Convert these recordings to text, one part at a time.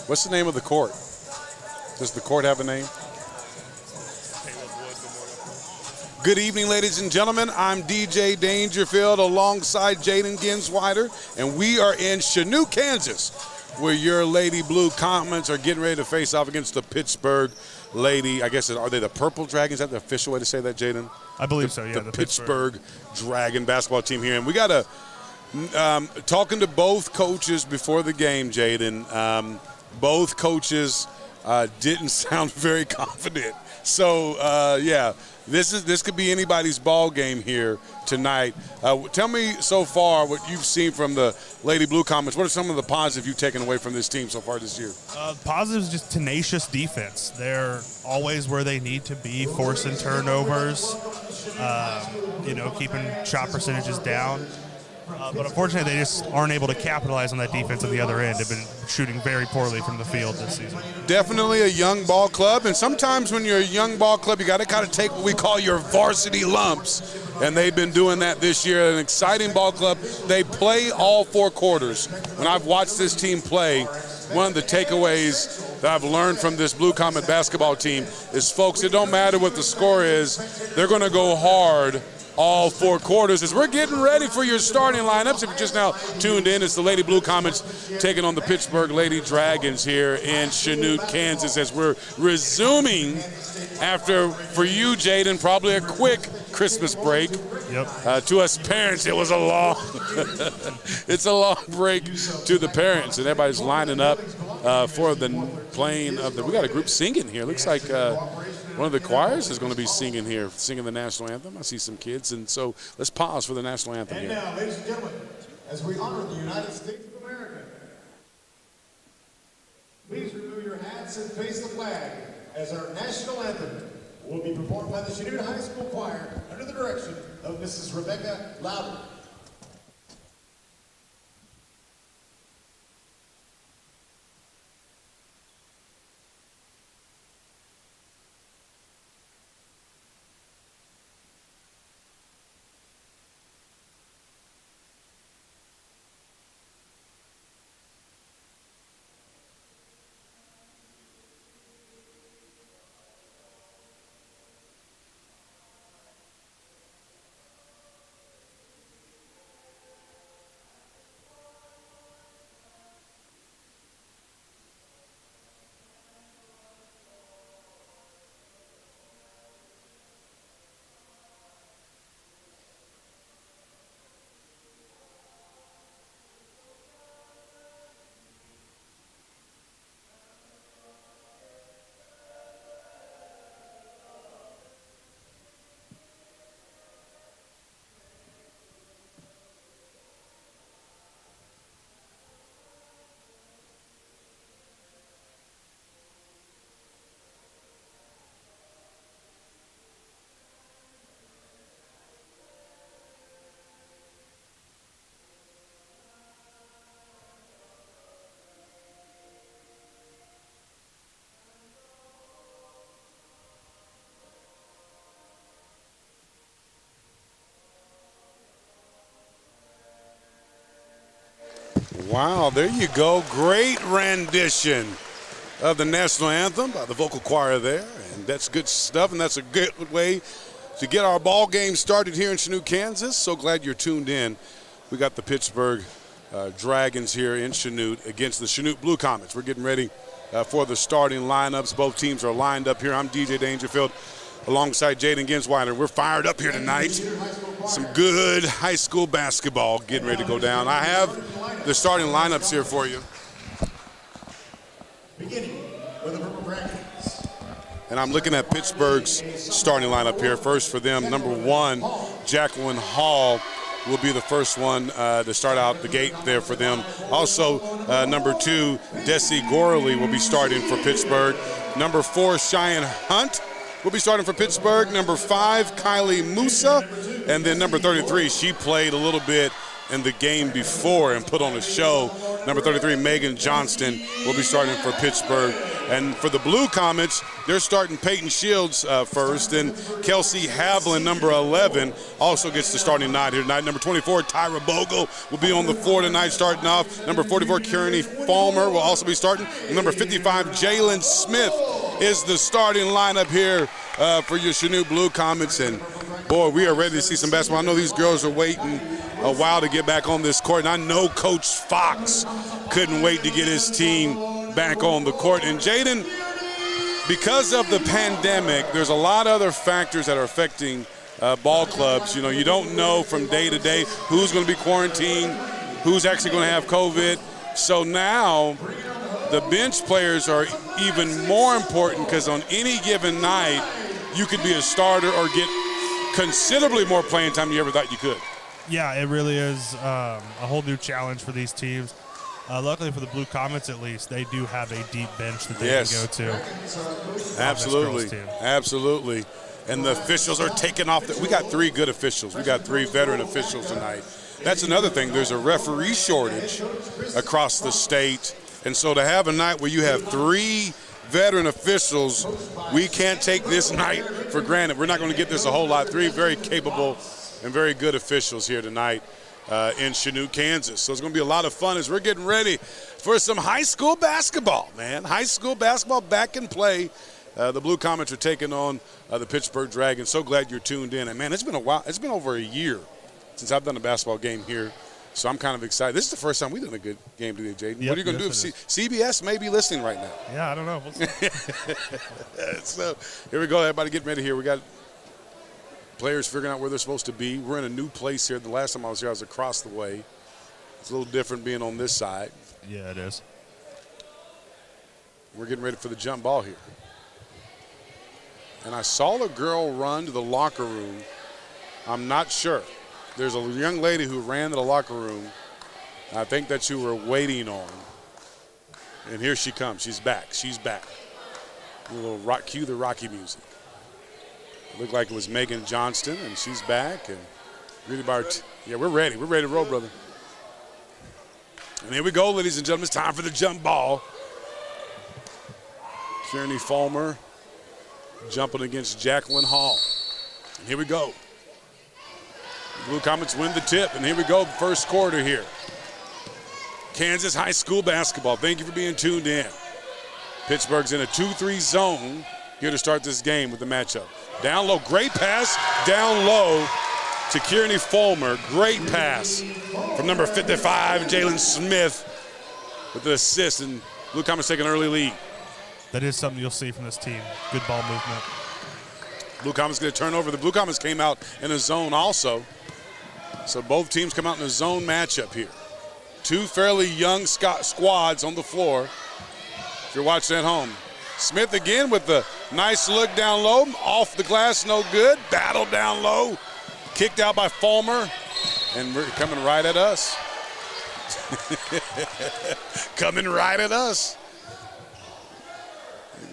What's the name of the court? Does the court have a name? Good evening, ladies and gentlemen. I'm DJ Dangerfield alongside Jaden Ginsweider, and we are in Chanute, Kansas, where your Lady Blue Comets are getting ready to face off against the Pittsburg Lady. I guess, are they the Purple Dragons? Is that the official way to say that, Jaden? I believe so, yeah. The Pittsburg Dragon basketball team here. And we got to, talking to both coaches before the game, Jaden, both coaches didn't sound very confident. So, yeah. This could be anybody's ball game here tonight. Tell me so far what you've seen from the Lady Blue Comets. What are some of the positives you've taken away from this team so far this year? Positives, just tenacious defense. They're always where they need to be, forcing turnovers, keeping shot percentages down. But unfortunately, they just aren't able to capitalize on that defense on the other end. They've been shooting very poorly from the field this season. Definitely a young ball club, and sometimes when you're a young ball club, you got to kind of take what we call your varsity lumps, and they've been doing that this year. An exciting ball club. They play all four quarters. When I've watched this team play, one of the takeaways that I've learned from this Blue Comet basketball team is, folks, it don't matter what the score is, they're going to go hard all four quarters. As we're getting ready for your starting lineups, if you're just now tuned in, it's the Lady Blue Comets taking on the Pittsburg Lady Dragons here in Chanute, Kansas, as we're resuming after, for you, Jaden, probably a quick Christmas break. Yep. To us parents, it was a long it's a long break to the parents, and everybody's lining up for the playing of the, we got a group singing here. Looks like one of the choirs is going to be singing here, singing the national anthem. I see some kids, and so let's pause for the national anthem here. And now, ladies and gentlemen, as we honor the United States of America, please remove your hats and face the flag as our national anthem will be performed by the Chanute High School Choir under the direction of Mrs. Rebecca Loudon. Wow, there you go. Great rendition of the national anthem by the vocal choir there. And that's good stuff, and that's a good way to get our ball game started here in Chanute, Kansas. So glad you're tuned in. We got the Pittsburg Dragons here in Chanute against the Chanute Blue Comets. We're getting ready for the starting lineups. Both teams are lined up here. I'm DJ Dangerfield alongside Jaden Ginsweider. We're fired up here tonight. Some good high school basketball getting ready to go down. I have the starting lineups here for you. Beginning with the Purple Dragons. And I'm looking at Pittsburgh's starting lineup here. First for them, number 1, Jacqueline Hall will be the first one to start out the gate there for them. Also, number 2, Desi Gorley will be starting for Pittsburgh. Number 4, Cheyenne Hunt will be starting for Pittsburgh. Number 5, Kylie Musa. And then number 33, she played a little bit in the game before and put on a show. Number 33, Megan Johnston, will be starting for Pittsburgh And for the Blue Comets, they're starting Peyton Shields first, and Kelsey Havlin, number 11, also gets the starting nod here tonight. Number 24, Tyra Bogle, will be on the floor tonight starting off. Number 44, Kearney Falmer will also be starting. And number 55, Jalen Smith is the starting lineup here for your Chanute Blue Comets. And boy, we are ready to see some basketball. I know these girls are waiting a while to get back on this court, and I know Coach Fox couldn't wait to get his team back on the court. And Jaden, because of the pandemic, there's a lot of other factors that are affecting ball clubs. You know, you don't know from day to day who's going to be quarantined, who's actually going to have COVID. So now the bench players are even more important, because on any given night, you could be a starter or get considerably more playing time than you ever thought you could. Yeah, it really is a whole new challenge for these teams. Luckily for the Blue Comets, at least, they do have a deep bench that they can go to. Absolutely. And the officials are taking off. We got 3 good officials. We got 3 veteran officials tonight. That's another thing. There's a referee shortage across the state. And so to have a night where you have 3 veteran officials, we can't take this night for granted. We're not going to get this a whole lot. 3 very capable and very good officials here tonight in Chanute, Kansas. So it's going to be a lot of fun as we're getting ready for some high school basketball, man. High school basketball back in play. The Blue Comets are taking on the Pittsburg Dragons. So glad you're tuned in. And, man, it's been a while. It's been over a year since I've done a basketball game here. So I'm kind of excited. This is the first time we've done a good game today, Jaden. Yep, what are you going to do? CBS may be listening right now. Yeah, I don't know. We'll see. So here we go. Everybody getting ready here. We got players figuring out where they're supposed to be. We're in a new place here. The last time I was here, I was across the way. It's a little different being on this side. Yeah, it is. We're getting ready for the jump ball here. And I saw the girl run to the locker room. I'm not sure. There's a young lady who ran to the locker room. I think that you were waiting on. And here she comes. She's back. She's back. A little rock, cue the Rocky music. It looked like it was Megan Johnston, and she's back. And really yeah, we're ready. We're ready to roll, brother. And here we go, ladies and gentlemen. It's time for the jump ball. Kearney Falmer jumping against Jacqueline Hall. And here we go. The Blue Comets win the tip, and here we go, first quarter here. Kansas high school basketball. Thank you for being tuned in. Pittsburgh's in a 2-3 zone here to start this game with the matchup. Down low, great pass down low to Kearney Falmer. Great pass from number 55, Jalen Smith, with the assist, and Blue Comets take an early lead. That is something you'll see from this team. Good ball movement. Blue Comets get a turnover. The Blue Comets came out in a zone also. So both teams come out in a zone matchup here. 2 fairly young squads on the floor. If you're watching at home. Smith again with the nice look down low. Off the glass, no good. Battle down low. Kicked out by Falmer. And we're coming right at us. Coming right at us.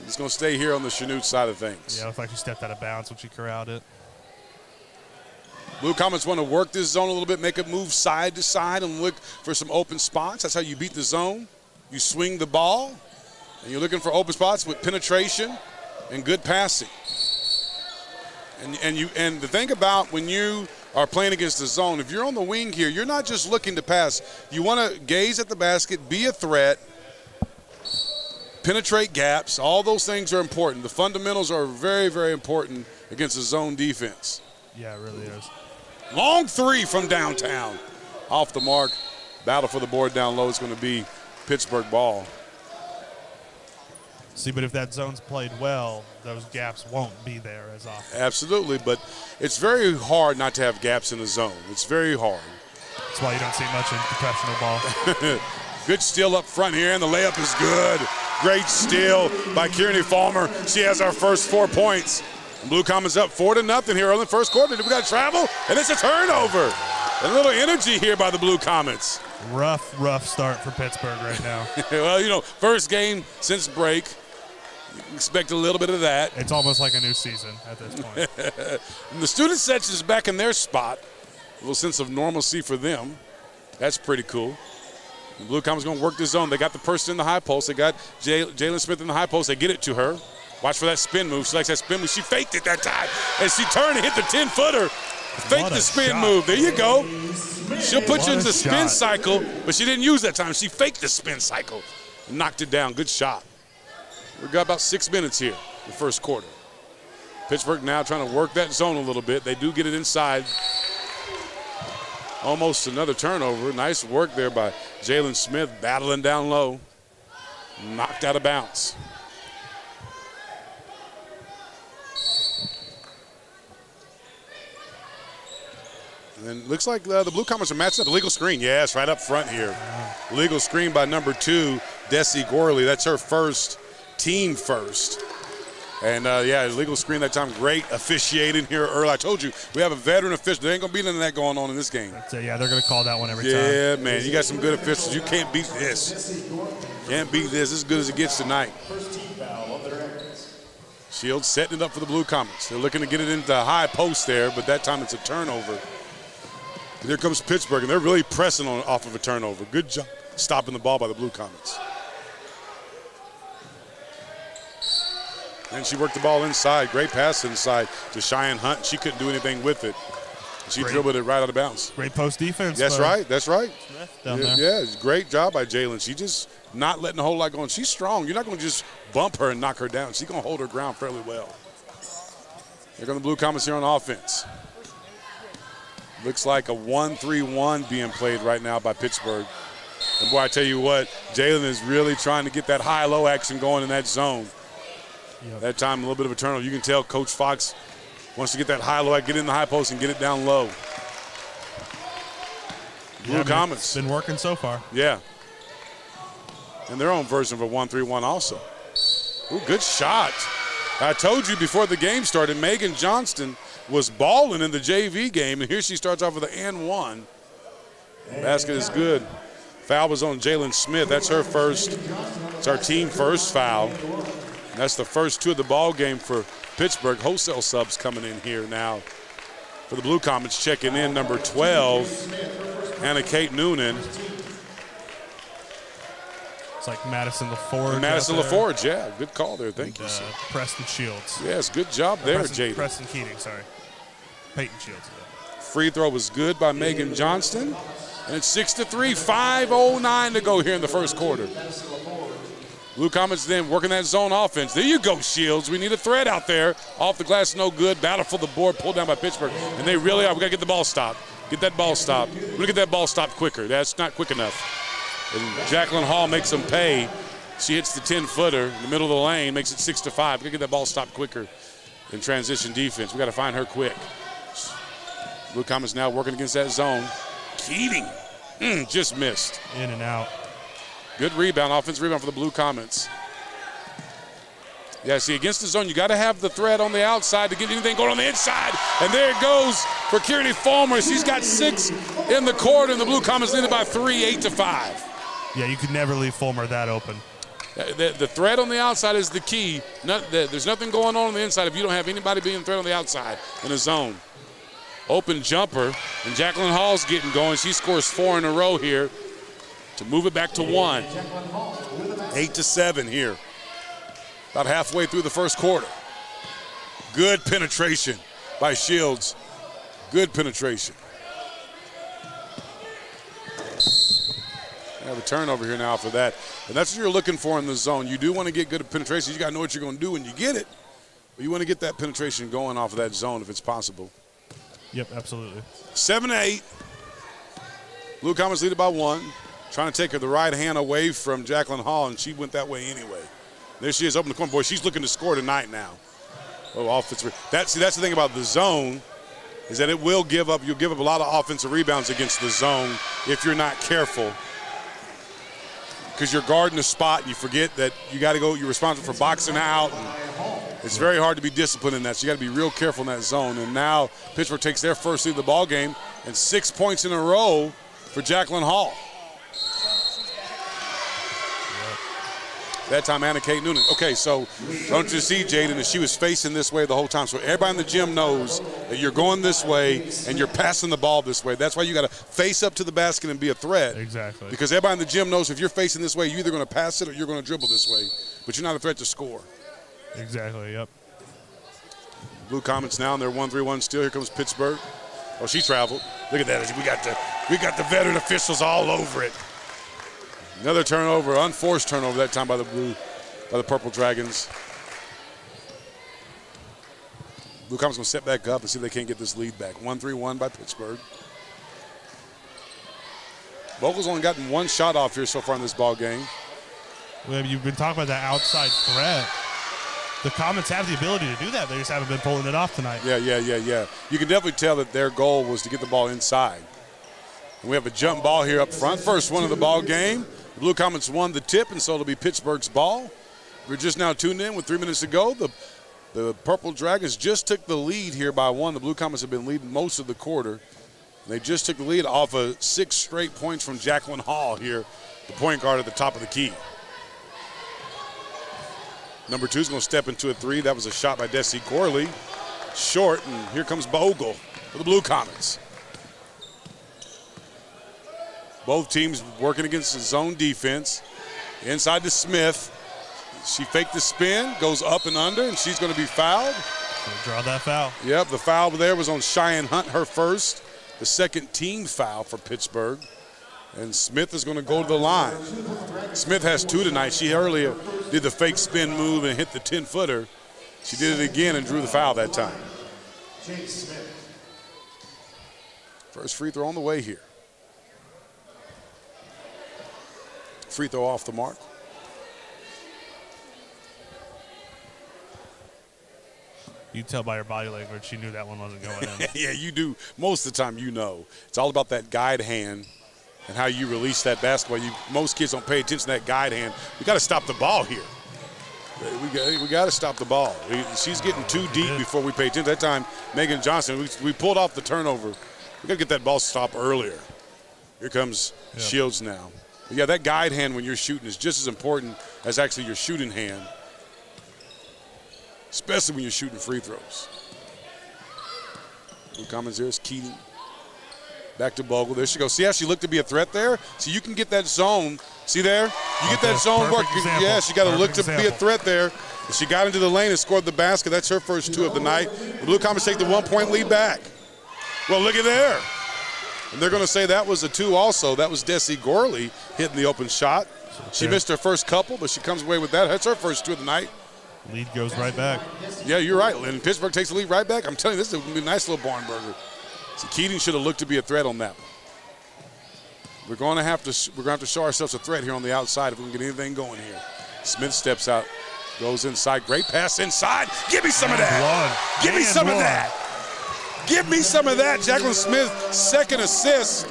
He's going to stay here on the Chanute side of things. Yeah, it looked like he stepped out of bounds when she corralled it. Blue Comets want to work this zone a little bit, make it move side to side and look for some open spots. That's how you beat the zone. You swing the ball, and you're looking for open spots with penetration and good passing. And the thing about when you are playing against the zone, if you're on the wing here, you're not just looking to pass. You want to gaze at the basket, be a threat, penetrate gaps. All those things are important. The fundamentals are very, very important against a zone defense. Yeah, it really is. Long 3 from downtown. Off the mark. Battle for the board down low is going to be Pittsburgh ball. See, but if that zone's played well, those gaps won't be there as often. Absolutely, but it's very hard not to have gaps in the zone. It's very hard. That's why you don't see much in professional ball. Good steal up front here, and the layup is good. Great steal by Kearney Falmer. She has our first 4 points. Blue Comets up 4-0 here in the first quarter. We got travel, and it's a turnover. A little energy here by the Blue Comets. Rough start for Pittsburgh right now. Well, you know, first game since break. You expect a little bit of that. It's almost like a new season at this point. And the student section is back in their spot. A little sense of normalcy for them. That's pretty cool. The Blue Comets going to work the zone. They got the person in the high post. They got Jalen Smith in the high post. They get it to her. Watch for that spin move. She likes that spin move. She faked it that time. And she turned and hit the 10-footer. Faked the spin move. There you go. She'll put you into the spin cycle, but she didn't use that time. She faked the spin cycle and knocked it down. Good shot. We've got about 6 minutes here in the first quarter. Pittsburgh now trying to work that zone a little bit. They do get it inside. Almost another turnover. Nice work there by Jalen Smith, battling down low. Knocked out of bounds. And then looks like the Blue Comets are matched up. Legal screen, yes, right up front here. Legal screen by number 2, Desi Gorley. That's her first, team first. And, yeah, legal screen that time. Great officiating here early. I told you, we have a veteran official. There ain't going to be none of that going on in this game. Yeah, they're going to call that one every time. Yeah, man, you got some good officials. You can't beat this. Can't beat this. As good as it gets tonight. Shields setting it up for the Blue Comets. They're looking to get it into the high post there, but that time it's a turnover. Here comes Pittsburgh, and they're really pressing on off of a turnover. Good job stopping the ball by the Blue Comets. And she worked the ball inside. Great pass inside to Cheyenne Hunt. She couldn't do anything with it. She dribbled it right out of bounds. Great post defense. That's right. That's right. Smith down there. Yeah, great job by Jalen. She just not letting a whole lot go on. She's strong. You're not going to just bump her and knock her down. She's going to hold her ground fairly well. Here come the Blue Comets here on offense. Looks like a 1-3-1 being played right now by Pittsburgh. And, boy, I tell you what, Jalen is really trying to get that high-low action going in that zone. Yep. That time, a little bit of a turnover. You can tell Coach Fox wants to get that high-low, get in the high post and get it down low. Blue Comets. It's been working so far. Yeah. And their own version of a 1-3-1 also. Ooh, good shot. I told you before the game started, Megan Johnston was balling in the JV game, and here she starts off with an and one. Basket is good. Foul was on Jalen Smith. That's her first. It's our team first foul. And that's the first 2 of the ball game for Pittsburgh. Wholesale subs coming in here now for the Blue Comets. Checking in number 12, Anna Kate Noonan. It's like Madison LaForge. Madison LaForge, yeah. Good call there. Thank you, sir. Preston Shields. Yes, good job there, Jaden. Preston Keating, sorry. Peyton Shields. Free throw was good by Megan Johnston. And it's 6-3, 5:09 to go here in the first quarter. Blue Comets then working that zone offense. There you go, Shields. We need a threat out there. Off the glass, no good. Battle for the board, pulled down by Pittsburgh. And they really are. We got to get the ball stopped. Get that ball stopped. We're going to get that ball stopped quicker. That's not quick enough. And Jacqueline Hall makes them pay. She hits the 10-footer in the middle of the lane, makes it 6-5. We got to get that ball stopped quicker in transition defense. We got to find her quick. Blue Comets now working against that zone. Keating just missed. In and out. Good rebound, offensive rebound for the Blue Comets. Yeah, see, against the zone, you got to have the threat on the outside to get anything going on the inside. And there it goes for Kearney Fulmer. She's got 6 in the court, and the Blue Comets lead it by 3, 8-5. Yeah, you could never leave Fulmer that open. The threat on the outside is the key. There's nothing going on the inside if you don't have anybody being threat on the outside in a zone. Open jumper, and Jacqueline Hall's getting going. She scores 4 in a row here to move it back to 1. 8-7 here. About halfway through the first quarter. Good penetration by Shields. Good penetration. We have a turnover here now for that. And that's what you're looking for in the zone. You do want to get good penetration. You got to know what you're going to do when you get it. But you want to get that penetration going off of that zone if it's possible. Yep, absolutely. 7-8. Blue Comets lead it by 1. Trying to take her the right hand away from Jacqueline Hall, and she went that way anyway. There she is, up in the corner. Boy, she's looking to score tonight now. Oh, offensive. That's the thing about the zone is that it will give up. You'll give up a lot of offensive rebounds against the zone if you're not careful. Because you're guarding the spot, and you forget that you got to go. You're responsible for boxing out. It's very hard to be disciplined in that, so you got to be real careful in that zone. And now Pittsburgh takes their first lead of the ball game, and 6 points in a row for Jacqueline Hall. That time, Anna Kate Noonan. Okay, so don't you see, Jaden, that she was facing this way the whole time. So everybody in the gym knows that you're going this way and you're passing the ball this way. That's why you got to face up to the basket and be a threat. Exactly. Because everybody in the gym knows if you're facing this way, you're either going to pass it or you're going to dribble this way. But you're not a threat to score. Exactly, yep. Blue Comets now, and they're 1-3-1 still. Here comes Pittsburg. Oh, she traveled. Look at that. We got the veteran officials all over it. Another turnover, unforced turnover that time by the Purple Dragons. Blue Comets going to set back up and see if they can't get this lead back. 1-3-1 by Pittsburgh. Vogel's only gotten one shot off here so far in this ball game. Well, you've been talking about that outside threat. The Comets have the ability to do that. They just haven't been pulling it off tonight. Yeah. You can definitely tell that their goal was to get the ball inside. And we have a jump ball here up front. First one of the ball game. The Blue Comets won the tip, and so it'll be Pittsburgh's ball. We're just now tuned in with 3 minutes to go. The Purple Dragons just took the lead here by one. The Blue Comets have been leading most of the quarter. They just took the lead off of 6 straight points from Jacqueline Hall here, the point guard at the top of the key. Number 2 is going to step into a 3. That was a shot by Desi Gorley. Short, and here comes Bogle for the Blue Comets. Both teams working against the zone defense. Inside to Smith. She faked the spin, goes up and under, and she's going to be fouled. Draw that foul. Yep, the foul there was on Cheyenne Hunt, her first. The second team foul for Pittsburgh. And Smith is going to go to the line. Smith has 2 tonight. She earlier did the fake spin move and hit the 10-footer. She did it again and drew the foul that time. First free throw on the way here. Free throw off the mark. You tell by her body language she knew that one wasn't going in. Yeah, you do. Most of the time you know. It's all about that guide hand and how you release that basketball. Most kids don't pay attention to that guide hand. We got to stop the ball here. We got to stop the ball. She's getting too deep before we pay attention. That time, Megan Johnson, we pulled off the turnover. We got to get that ball stopped earlier. Here comes Shields now. But yeah, that guide hand when you're shooting is just as important as actually your shooting hand, especially when you're shooting free throws. Blue Comets here is Keating. Back to Bogle. There she goes. See how she looked to be a threat there? So you can get that zone. See there? You get that zone work. Yeah, she got to look to be a threat there. And she got into the lane and scored the basket. That's her first 2 of the night. The Blue Comets take the 1-point lead back. Well, look at there. And they're going to say that was a 2 also. That was Desi Gorley hitting the open shot. She missed her first couple, but she comes away with that. That's her first 2 of the night. Lead goes right back. Yeah, you're right. And Pittsburgh takes the lead right back. I'm telling you, this is going to be a nice little barn burger. So Keating should have looked to be a threat on that one. We're going to have to show ourselves a threat here on the outside if we can get anything going here. Smith steps out, goes inside. Great pass inside. Give me some of that. Give me some of that. Give me some of that. Jacqueline Smith, second assist.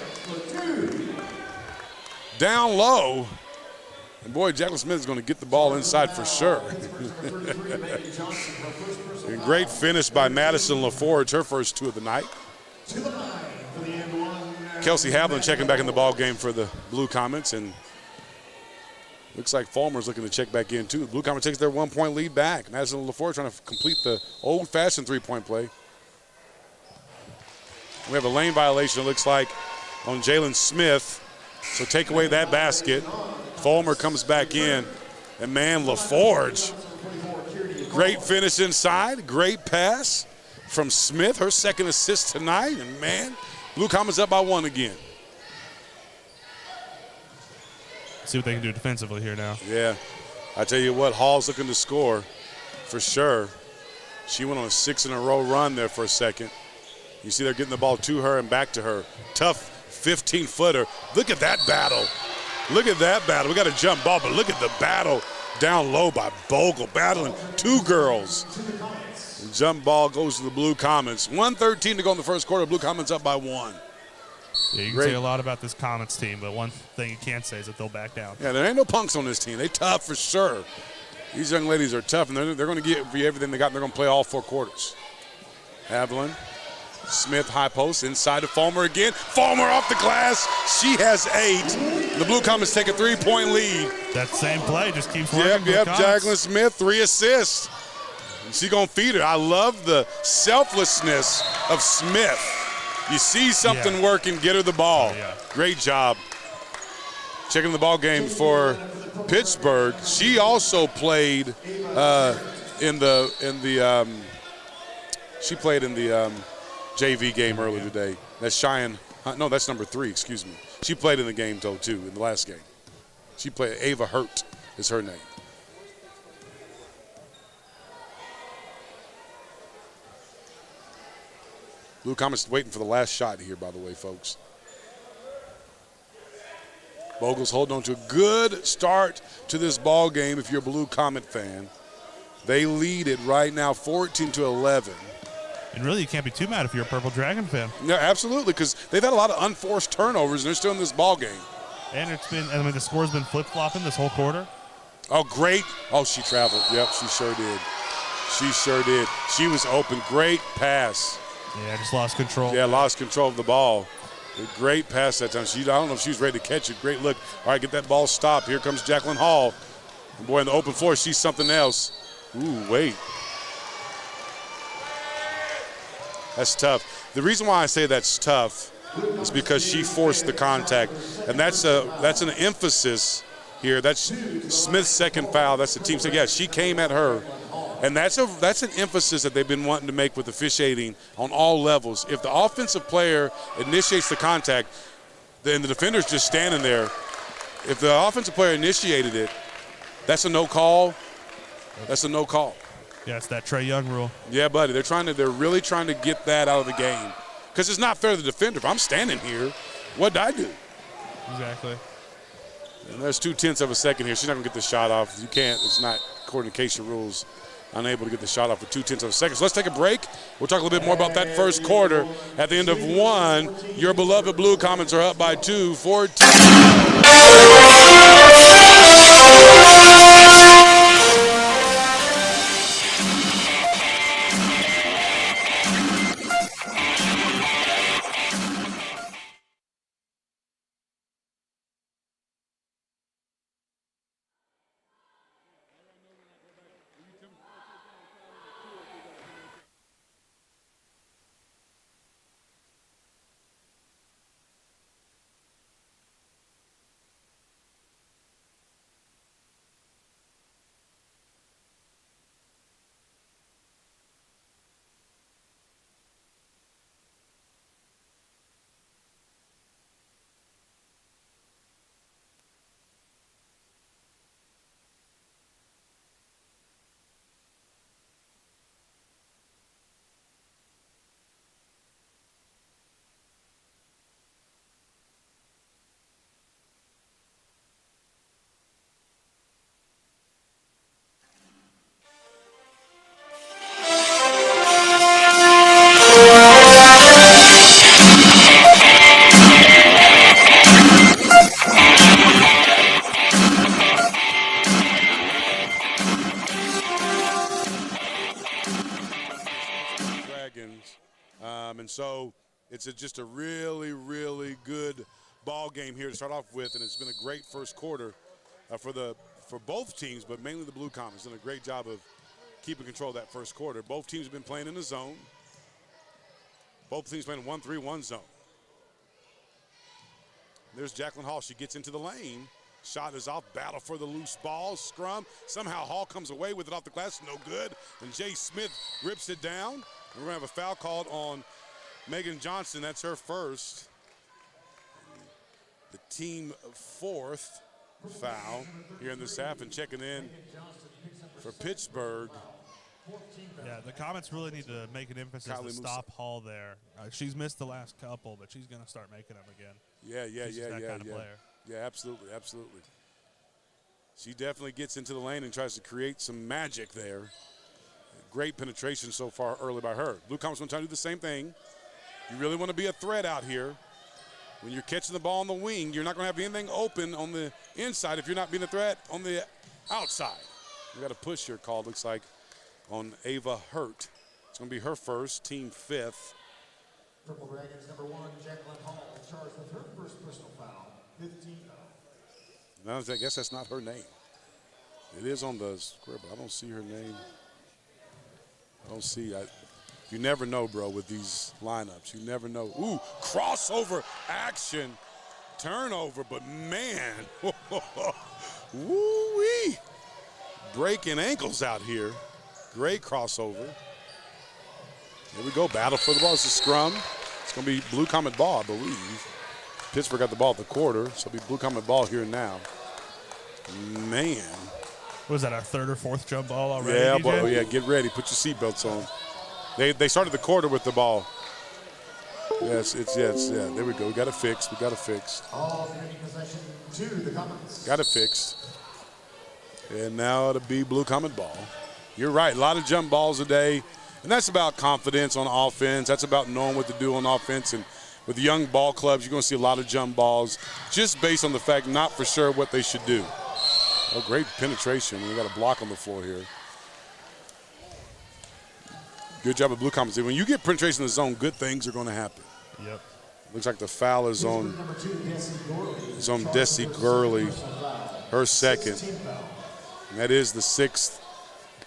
Down low. And boy, Jacqueline Smith is going to get the ball inside for sure. And great finish by Madison LaForge, her first 2 of the night. Kelsey Havlin checking back in the ball game for the Blue Comets, and looks like Fulmer's looking to check back in too. The Blue Comets takes their 1-point lead back. Madison LaForge trying to complete the old-fashioned 3-point play. We have a lane violation, it looks like, on Jalen Smith. So take away that basket. Fulmer comes back in, and man, LaForge, great finish inside, great pass from Smith, her second assist tonight, and man, Blue Comets up by 1 again. See what they can do defensively here now. Yeah, I tell you what, Hall's looking to score for sure. She went on a 6-in-a-row run there for a second. You see they're getting the ball to her and back to her. Tough 15-footer. Look at that battle. Look at that battle. We got a jump ball, but look at the battle down low by Bogle, battling 2 girls. The jump ball goes to the Blue Comets. 1:13 to go in the first quarter. Blue Comets up by 1. Yeah, you can say a lot about this Comets team, but one thing you can't say is that they'll back down. Yeah, there ain't no punks on this team. They tough for sure. These young ladies are tough, and they're going to give you everything they got, and they're going to play all 4 quarters. Haviland Smith high post inside to Fulmer again. Fulmer off the glass. She has 8. The Blue Comets take a 3-point lead. That same play just keeps working. Yep. Jacqueline Smith, 3 assists. She's going to feed her. I love the selflessness of Smith. You see something working, get her the ball. Great job. Checking the ball game for Pittsburgh. She also played in the JV game earlier today. That's Cheyenne. No, that's number 3. Excuse me. She played in the game though too in the last game. She played. Ava Hurt is her name. Blue Comets waiting for the last shot here, by the way, folks. Bogles holding on to a good start to this ball game if you're a Blue Comet fan. They lead it right now 14-11. And really, you can't be too mad if you're a Purple Dragon fan. Yeah, absolutely, because they've had a lot of unforced turnovers, and they're still in this ball game. And the score's been flip-flopping this whole quarter. Oh, great. Oh, she traveled. Yep, she sure did. She was open. Great pass. Yeah, just lost control. Yeah, lost control of the ball. A great pass that time. I don't know if she was ready to catch it. Great look. All right, get that ball stopped. Here comes Jacqueline Hall. And boy, in the open floor, she's something else. Ooh, wait. That's tough. The reason why I say that's tough is because she forced the contact. And that's an emphasis here. That's Smith's second foul. That's the team saying, yeah, she came at her. And that's an emphasis that they've been wanting to make with officiating on all levels. If the offensive player initiates the contact, then the defender's just standing there. If the offensive player initiated it, that's a no call. That's a no call. Yeah, it's that Trae Young rule. Yeah, buddy. They're really trying to get that out of the game. Because it's not fair to the defender. If I'm standing here, what did I do? Exactly. And there's 0.2 of a second here. She's not going to get the shot off. You can't. It's not according to Keisha rules. Unable to get the shot off for 0.2 of a second. So let's take a break. We'll talk a little bit more about that first quarter. At the end of 1, your beloved Blue Comets are up by 2, 14. And so it's just a really, really good ball game here to start off with, and it's been a great first quarter for both teams, but mainly the Blue Comets. Done a great job of keeping control of that first quarter. Both teams have been playing in the zone. Both teams playing 1-3-1 zone. There's Jacqueline Hall. She gets into the lane. Shot is off. Battle for the loose ball. Scrum. Somehow Hall comes away with it off the glass. No good. And Jay Smith rips it down. And we're going to have a foul called on Megan Johnson. That's her first. The team fourth foul here in this half. And checking in for Pittsburgh. Yeah, the Comets really need to make an emphasis to stop Hall there. She's missed the last couple, but she's going to start making them again. She's that kind of player. Yeah, absolutely, absolutely. She definitely gets into the lane and tries to create some magic there. Great penetration so far early by her. Blue Comets want to try to do the same thing. You really want to be a threat out here. When you're catching the ball on the wing, you're not going to have anything open on the inside if you're not being a threat on the outside. We got a push here called, looks like, on Ava Hurt. It's going to be her first, team fifth. Purple Dragons #1, Jacqueline Hall, charged with her first personal foul, 15 No, I guess that's not her name. It is on the square, but I don't see her name. I don't see. You never know, bro, with these lineups. You never know. Ooh, crossover action, turnover, but man, woo-wee. Breaking ankles out here. Great crossover. Here we go, battle for the ball. It's a scrum. It's going to be Blue Comet ball, I believe. Pittsburgh got the ball at the quarter, so it'll be Blue Comet ball here now. Man. Was that our third or fourth jump ball already? Yeah, DJ? boy, yeah, get ready. Put your seatbelts on. They started the quarter with the ball. Yes, yeah. There we go. We got it fixed. All remaining possession to the Comets. Got it fixed. And now it'll be Blue Comet ball. You're right. A lot of jump balls a day. And that's about confidence on offense. That's about knowing what to do on offense. And with the young ball clubs, you're going to see a lot of jump balls just based on the fact not for sure what they should do. Oh, great penetration. We got a block on the floor here. Good job of Blue Comets. When you get penetration in the zone, good things are going to happen. Yep. Looks like the foul is on Desi Gurley, her second. And that is the 6th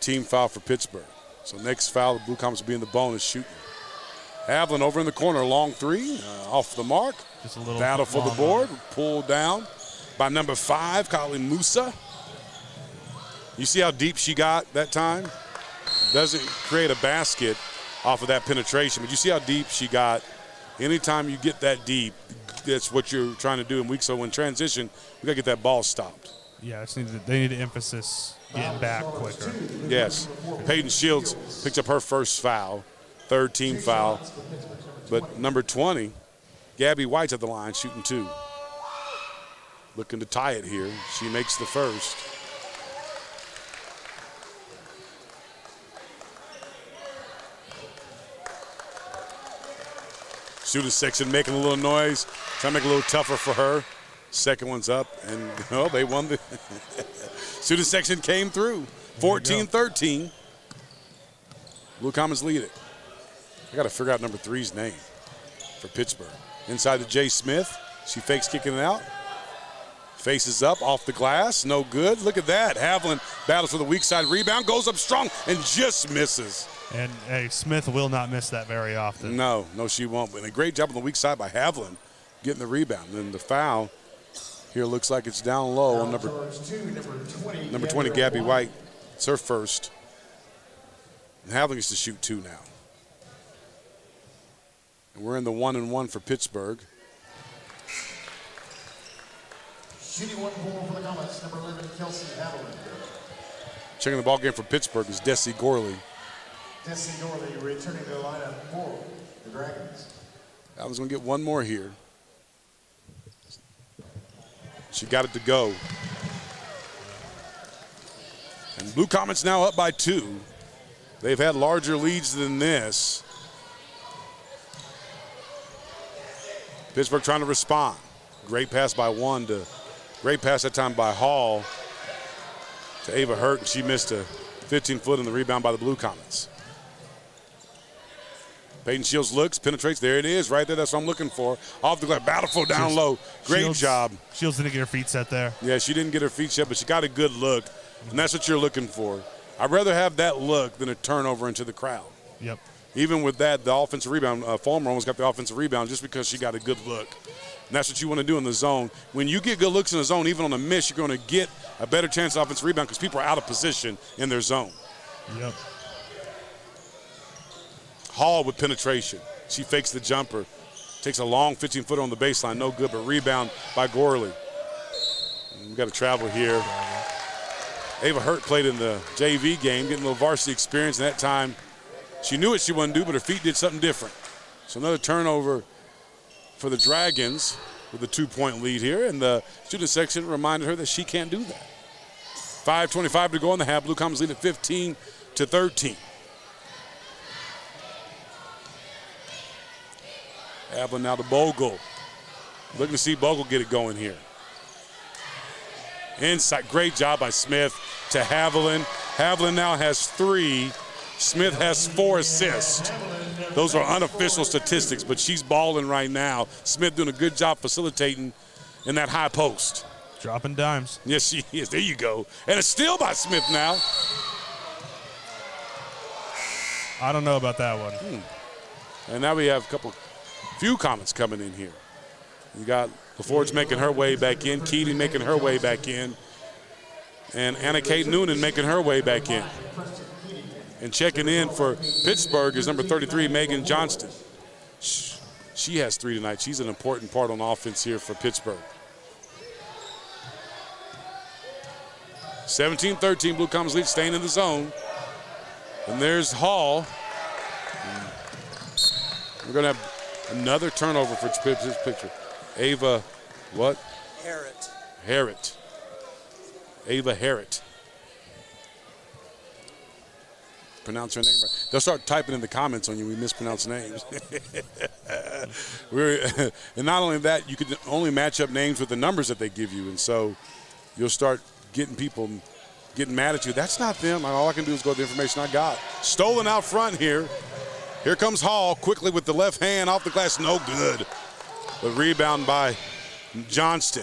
team foul for Pittsburgh. So next foul, the Blue Comets will be in the bonus shooting. Havlin over in the corner, long three, off the mark. Just a little battle for the board, pulled down by number 5, Kylie Musa. You see how deep she got that time? Doesn't create a basket off of that penetration, but you see how deep she got. Anytime you get that deep, that's what you're trying to do in weak. So when transition, we got to get that ball stopped. Yeah, they need to emphasis getting back quicker. Yes. Peyton Shields picked up her first foul, 3rd team foul. But number 20, Gabby White's at the line, shooting 2. Looking to tie it here. She makes the first. Shooting section making a little noise, trying to make it a little tougher for her. Second one's up, and they won the shooting section came through. 14-13. Blue Comets lead it. I got to figure out number 3's name for Pittsburgh. Inside to Jay Smith. She fakes kicking it out. Faces up off the glass, no good. Look at that. Havlin battles for the weak side rebound, goes up strong and just misses. And hey, Smith will not miss that very often. No, she won't. And a great job on the weak side by Havlin getting the rebound. And the foul here looks like it's down low on number 20, Gabby White. It's her first. And Havlin gets to shoot 2 now. And we're in the 1-and-1 for Pittsburgh. Shooting 1 ball for the Comets, number 11, Kelsey Havlin. Checking the ball game for Pittsburgh is Desi Gorley. Desi Gorley returning to the lineup for the Dragons. Havlin's going to get one more here. She got it to go. And Blue Comets now up by 2. They've had larger leads than this. Pittsburgh trying to respond. Great pass by great pass that time by Hall to Ava Hurt, and she missed a 15-foot in the rebound by the Blue Comets. Peyton Shields looks, penetrates. There it is, right there. That's what I'm looking for. Off the glass, battlefield down low. Great job. Shields didn't get her feet set there. Yeah, she didn't get her feet set, but she got a good look, and that's what you're looking for. I'd rather have that look than a turnover into the crowd. Yep. Even with that, the offensive rebound, Fulmer almost got the offensive rebound just because she got a good look. And that's what you want to do in the zone. When you get good looks in the zone, even on a miss, you're going to get a better chance of offensive rebound because people are out of position in their zone. Yep. Hall with penetration. She fakes the jumper. Takes a long 15-footer on the baseline. No good, but rebound by Gorley. We got to travel here. Ava Hurt played in the JV game, getting a little varsity experience. And that time, she knew what she wanted to do, but her feet did something different. So another turnover for the Dragons with a 2-point lead here. And the student section reminded her that she can't do that. 5:25 to go in the half. Blue Comets lead at 15-13. Havlin now to Bogle. Looking to see Bogle get it going here. Inside, great job by Smith to Havlin. Havlin now has 3. Smith has 4 assists. Those are unofficial statistics, but she's balling right now. Smith doing a good job facilitating in that high post. Dropping dimes. Yes, she is. There you go. And a steal by Smith now. I don't know about that one. And now we have few comments coming in here. You got LaForge making her way back in, Keating making her way back in, and Anna Kate Noonan making her way back in. And checking in for Pittsburgh is number 33, Megan Johnston. She has 3 tonight. She's an important part on offense here for Pittsburgh. 17-13, Blue Comets lead, staying in the zone. And there's Hall. We're going to have another turnover for this picture. Ava, what? Harrett. Ava Harrett. Pronounce her name right. They'll start typing in the comments on you when we mispronounce names. And not only that, you could only match up names with the numbers that they give you. And so you'll start getting people getting mad at you. That's not them. All I can do is go with the information I got. Stolen out front here. Here comes Hall quickly with the left hand off the glass. No good. But rebound by Johnston.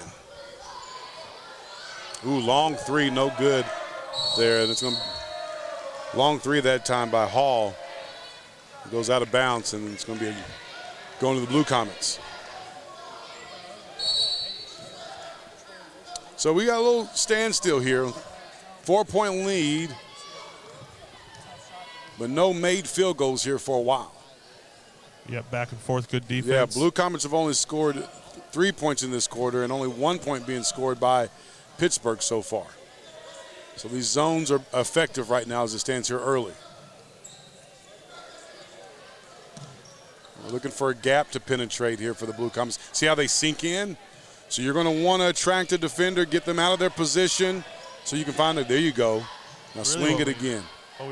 Ooh, long 3, no good there. And it's going to long 3 that time by Hall. It goes out of bounds, and it's going to be going to the Blue Comets. So we got a little standstill here. 4-point lead, but no made field goals here for a while. Yep, back and forth, good defense. Yeah, Blue Comets have only scored 3 points in this quarter and only 1 point being scored by Pittsburgh so far. So these zones are effective right now as it stands here early. We're looking for a gap to penetrate here for the Blue Comets. See how they sink in? So you're going to want to attract a defender, get them out of their position so you can find it. There you go. Now swing it again.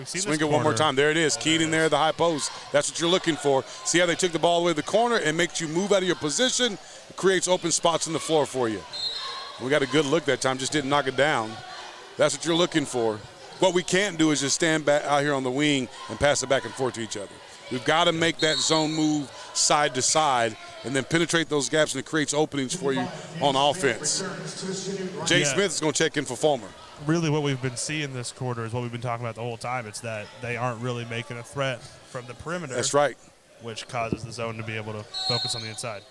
Swing it one more time. There it is. Keating there at the high post. That's what you're looking for. See how they took the ball away to the corner and makes you move out of your position. It creates open spots on the floor for you. We got a good look that time, just didn't knock it down. That's what you're looking for. What we can't do is just stand back out here on the wing and pass it back and forth to each other. We've got to make that zone move side to side and then penetrate those gaps, and it creates openings for you on offense. Jay Smith is going to check in for Fulmer. Really what we've been seeing this quarter is what we've been talking about the whole time. It's that they aren't really making a threat from the perimeter. That's right. Which causes the zone to be able to focus on the inside.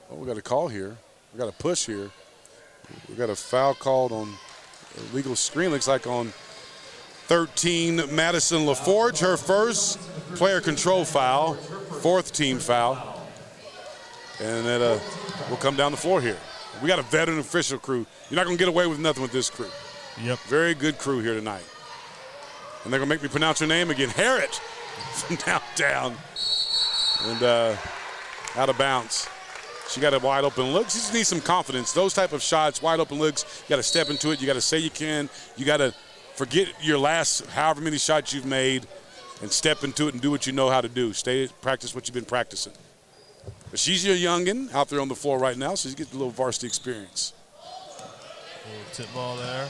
Well, we got a call here. We got a push here. We got a foul called on a legal screen, looks like on 13, Madison LaForge, her first player control foul, 4th team foul. And that will come down the floor here. We got a veteran official crew. You're not going to get away with nothing with this crew. Yep. Very good crew here tonight. And they're going to make me pronounce her name again. Harrett from downtown. And out of bounds. She got a wide open look. She just needs some confidence. Those type of shots, wide open looks, you got to step into it. You got to say you can. You got to forget your last however many shots you've made and step into it and do what you know how to do. Practice what you've been practicing. But she's your youngin' out there on the floor right now, so she gets a little varsity experience. Little tip ball there.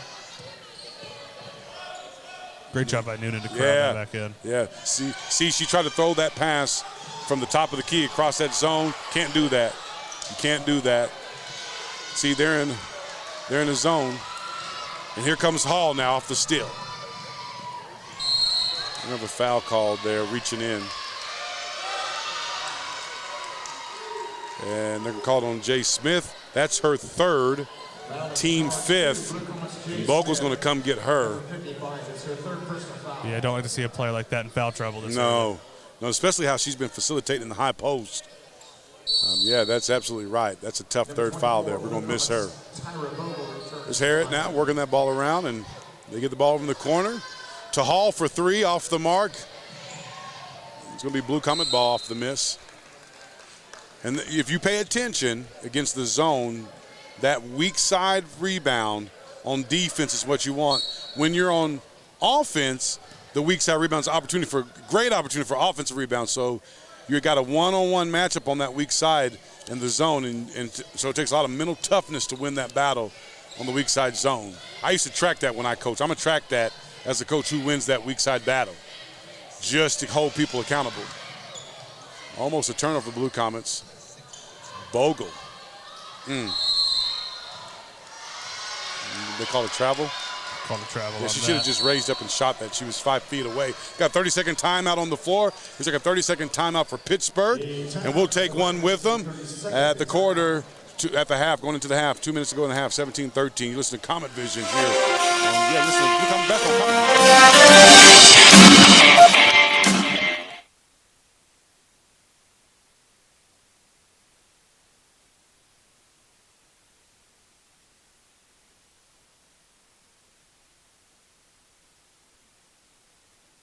Great job by Noonan to crowd that back in. Yeah, see, she tried to throw that pass from the top of the key across that zone. Can't do that. You can't do that. See, they're in the zone. And here comes Hall now off the steal. Another foul called there, reaching in. And they're called on Jay Smith. That's her 3rd, team 5th. And Vogel's going to come get her. Yeah, I don't like to see a player like that in foul trouble. No, especially how she's been facilitating the high post. Yeah, that's absolutely right. That's a tough 3rd foul there. We're going to miss her. There's Harrett now working that ball around, and they get the ball from the corner to Hall for 3 off the mark. It's going to be Blue Comet ball off the miss. And if you pay attention against the zone, that weak side rebound on defense is what you want. When you're on offense, the weak side rebound is great opportunity for offensive rebound. So you got a one-on-one matchup on that weak side in the zone, and so it takes a lot of mental toughness to win that battle on the weak side zone. I used to track that when I coach. I'm going to track that as a coach who wins that weak side battle. just to hold people accountable. Almost a turnover for Blue Comets. Bogle. They call it travel? Call it travel. Yeah, she should have just raised up and shot that. She was 5 feet away. Got a 30-second timeout on the floor. There's like a 30-second timeout for Pittsburgh, and we'll take one with them at the quarter, at the half, going into the half. 2 minutes to go in the half, 17-13. You listen to Comet Vision here. Yeah, listen, we're coming back on Comet.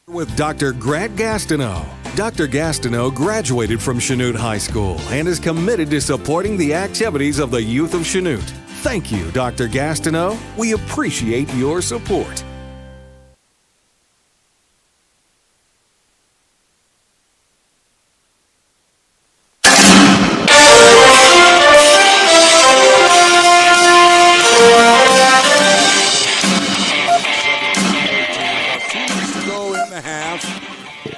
With Dr. Grant Gastineau. Dr. Gastineau graduated from Chanute High School and is committed to supporting the activities of the youth of Chanute. Thank you, Dr. Gastineau. We appreciate your support.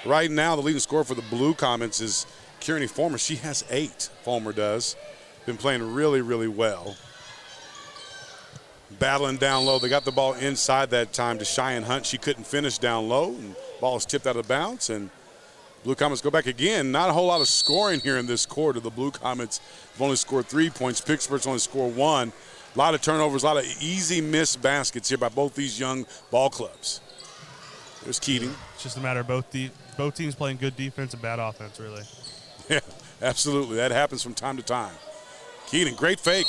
Right now, the leading scorer for the Blue Comets is Kearney Fulmer. She has 8, Fulmer does. Been playing really, really well. Battling down low. They got the ball inside that time to Cheyenne Hunt. She couldn't finish down low, and ball is tipped out of bounds, and Blue Comets go back again. Not a whole lot of scoring here in this quarter. The Blue Comets have only scored 3 points. Pittsburgh's only scored 1. A lot of turnovers, a lot of easy missed baskets here by both these young ball clubs. There's Keating. It's just a matter of both teams playing good defense and bad offense, really. Yeah, absolutely. That happens from time to time. Keating, great fake.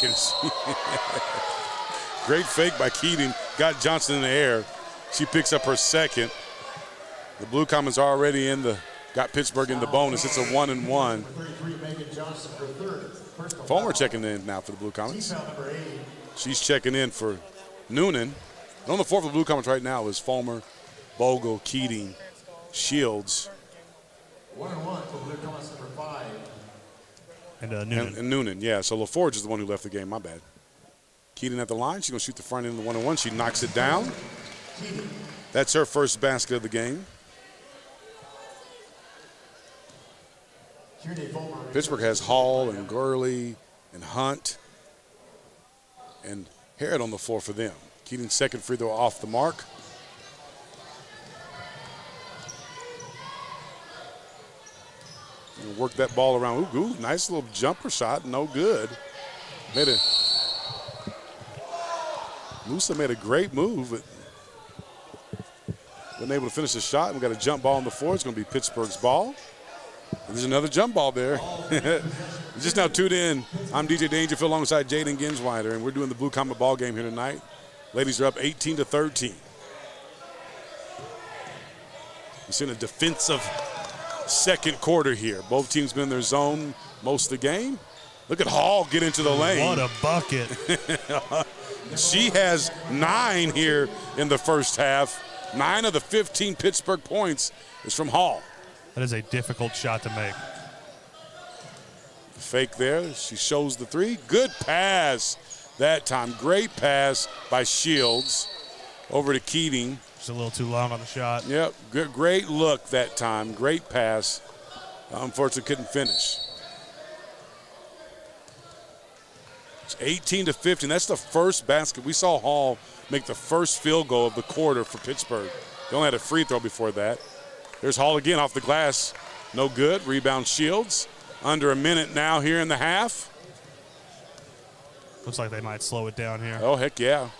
Great fake by Keating. Got Johnson in the air. She picks up her second. The Blue Comets are already got Pittsburgh in the bonus. It's a 1-and-1. Fulmer checking in now for the Blue Comets. She's checking in for Noonan. And on the floor for the Blue Comets right now is Fulmer, Bogle, Keating, Shields. 1-and-1 for Blue Comets number 5. And Noonan. And Noonan, yeah. So LaForge is the one who left the game. My bad. Keating at the line. She's going to shoot the front end of the 1-and-1. She knocks it down. That's her first basket of the game. Pittsburgh has Hall and Gurley and Hunt and Harrod on the floor for them. Keating's second free throw off the mark. And work that ball around. Ooh, nice little jumper shot. No good. Musa made a great move, but wasn't able to finish the shot. We got a jump ball on the floor. It's going to be Pittsburgh's ball. And there's another jump ball there. Just now tuned in. I'm DJ Dangerfield alongside Jaden Ginsweider, and we're doing the Blue Comet ball game here tonight. Ladies are up 18-13. It's in a defensive second quarter here. Both teams been in their zone most of the game. Look at Hall get into the lane. What a bucket. She has 9 here in the first half. 9 of the 15 Pittsburgh points is from Hall. That is a difficult shot to make. Fake there. She shows the 3. Good pass that time. Great pass by Shields over to Keating. Just a little too long on the shot. Yep. Great look that time. Great pass. Unfortunately, couldn't finish. It's 18-15. That's the first basket. We saw Hall make the first field goal of the quarter for Pittsburgh. They only had a free throw before that. There's Hall again off the glass. No good. Rebound Shields. Under a minute now here in the half. Looks like they might slow it down here. Oh, heck yeah.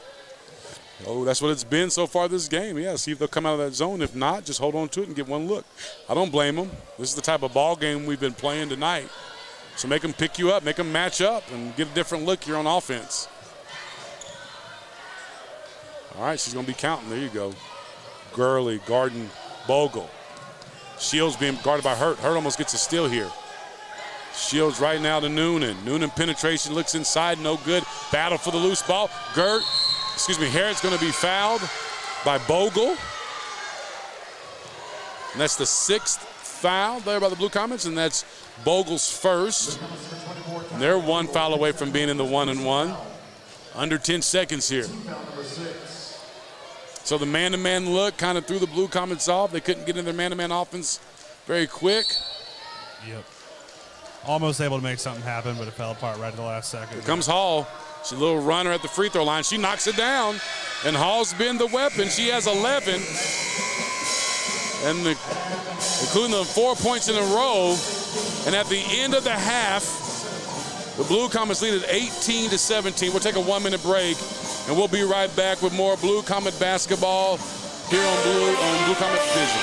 Oh, that's what it's been so far this game. Yeah, see if they'll come out of that zone. If not, just hold on to it and get one look. I don't blame them. This is the type of ball game we've been playing tonight. So make them pick you up, make them match up, and get a different look here on offense. All right, she's going to be counting. There you go. Gurley, Garden, Bogle. Shields being guarded by Hurt. Hurt almost gets a steal here. Shields right now to Noonan. Noonan penetration, looks inside, no good. Battle for the loose ball. Harrod's going to be fouled by Bogle. And that's the 6th foul there by the Blue Comets, and that's Bogle's first. And they're 1 foul away from being in the 1-and-1. Under 10 seconds here. So the man-to-man look kind of threw the Blue Comets off. They couldn't get in their man-to-man offense very quick. Yep. Almost able to make something happen, but it fell apart right at the last second. Here comes Hall. She's a little runner at the free throw line. She knocks it down, and Hall's been the weapon. She has 11, and including the 4 points in a row. And at the end of the half, the Blue Comets lead at 18-17. We'll take a 1-minute break, and we'll be right back with more Blue Comet basketball here on Blue Comet Vision.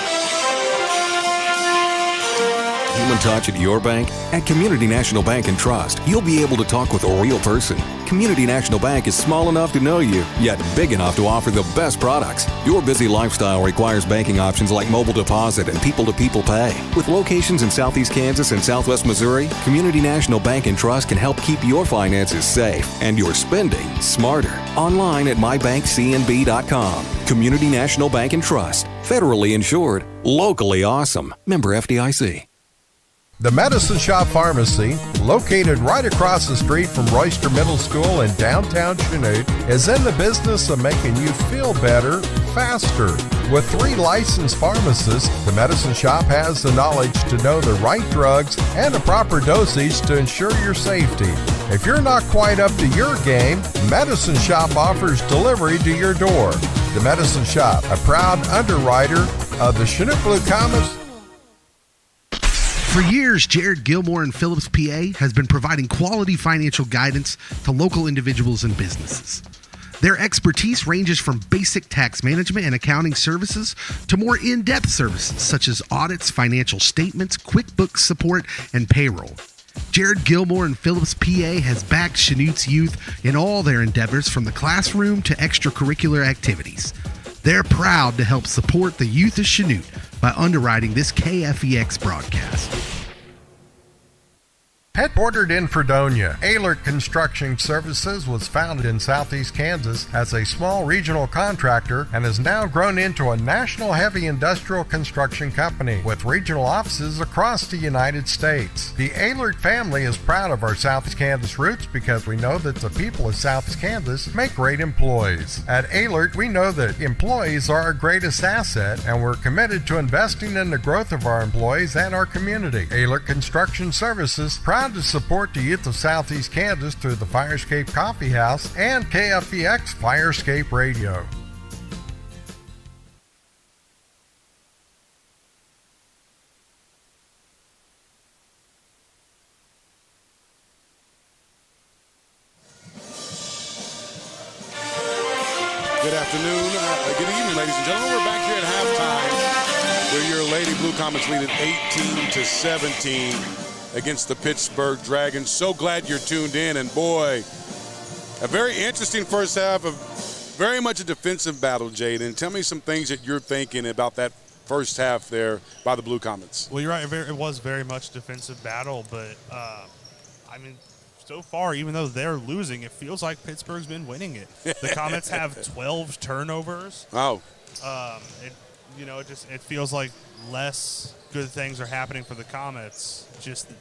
Human touch at your bank? At Community National Bank and Trust, you'll be able to talk with a real person. Community National Bank is small enough to know you, yet big enough to offer the best products. Your busy lifestyle requires banking options like mobile deposit and people-to-people pay. With locations in Southeast Kansas and Southwest Missouri, Community National Bank and Trust can help keep your finances safe and your spending smarter. Online at mybankcnb.com. Community National Bank and Trust. Federally insured. Locally awesome. Member FDIC. The Medicine Shop Pharmacy, located right across the street from Royster Middle School in downtown Chanute, is in the business of making you feel better, faster. With 3 licensed pharmacists, the Medicine Shop has the knowledge to know the right drugs and the proper dosage to ensure your safety. If you're not quite up to your game, Medicine Shop offers delivery to your door. The Medicine Shop, a proud underwriter of the Chanute Blue Comets. For years, Jared Gilmore in Phillips, PA has been providing quality financial guidance to local individuals and businesses. Their expertise ranges from basic tax management and accounting services to more in-depth services such as audits, financial statements, QuickBooks support, and payroll. Jared Gilmore in Phillips, PA has backed Chanute's youth in all their endeavors from the classroom to extracurricular activities. They're proud to help support the youth of Chanute by underwriting this KFEX broadcast. Headquartered in Fredonia, Ehlert Construction Services was founded in southeast Kansas as a small regional contractor and has now grown into a national heavy industrial construction company with regional offices across the United States. The Ehlert family is proud of our southeast Kansas roots because we know that the people of southeast Kansas make great employees. At Ehlert, we know that employees are our greatest asset, and we're committed to investing in the growth of our employees and our community. Ehlert Construction Services, proud to support the youth of Southeast Kansas through the Firescape Coffee House and KFEX Firescape Radio. Good afternoon, good evening, ladies and gentlemen. We're back here at halftime where your Lady Blue Comets lead at 18-17. Against the Pittsburg Dragons. So glad you're tuned in, and boy, a very interesting first half of very much a defensive battle, Jaden. Tell me some things that you're thinking about that first half there by the Blue Comets. Well, you're right. It was very much defensive battle, but I mean, so far, even though they're losing, it feels like Pittsburgh's been winning it. The Comets have 12 turnovers. Oh. It feels like less good things are happening for the Comets. Just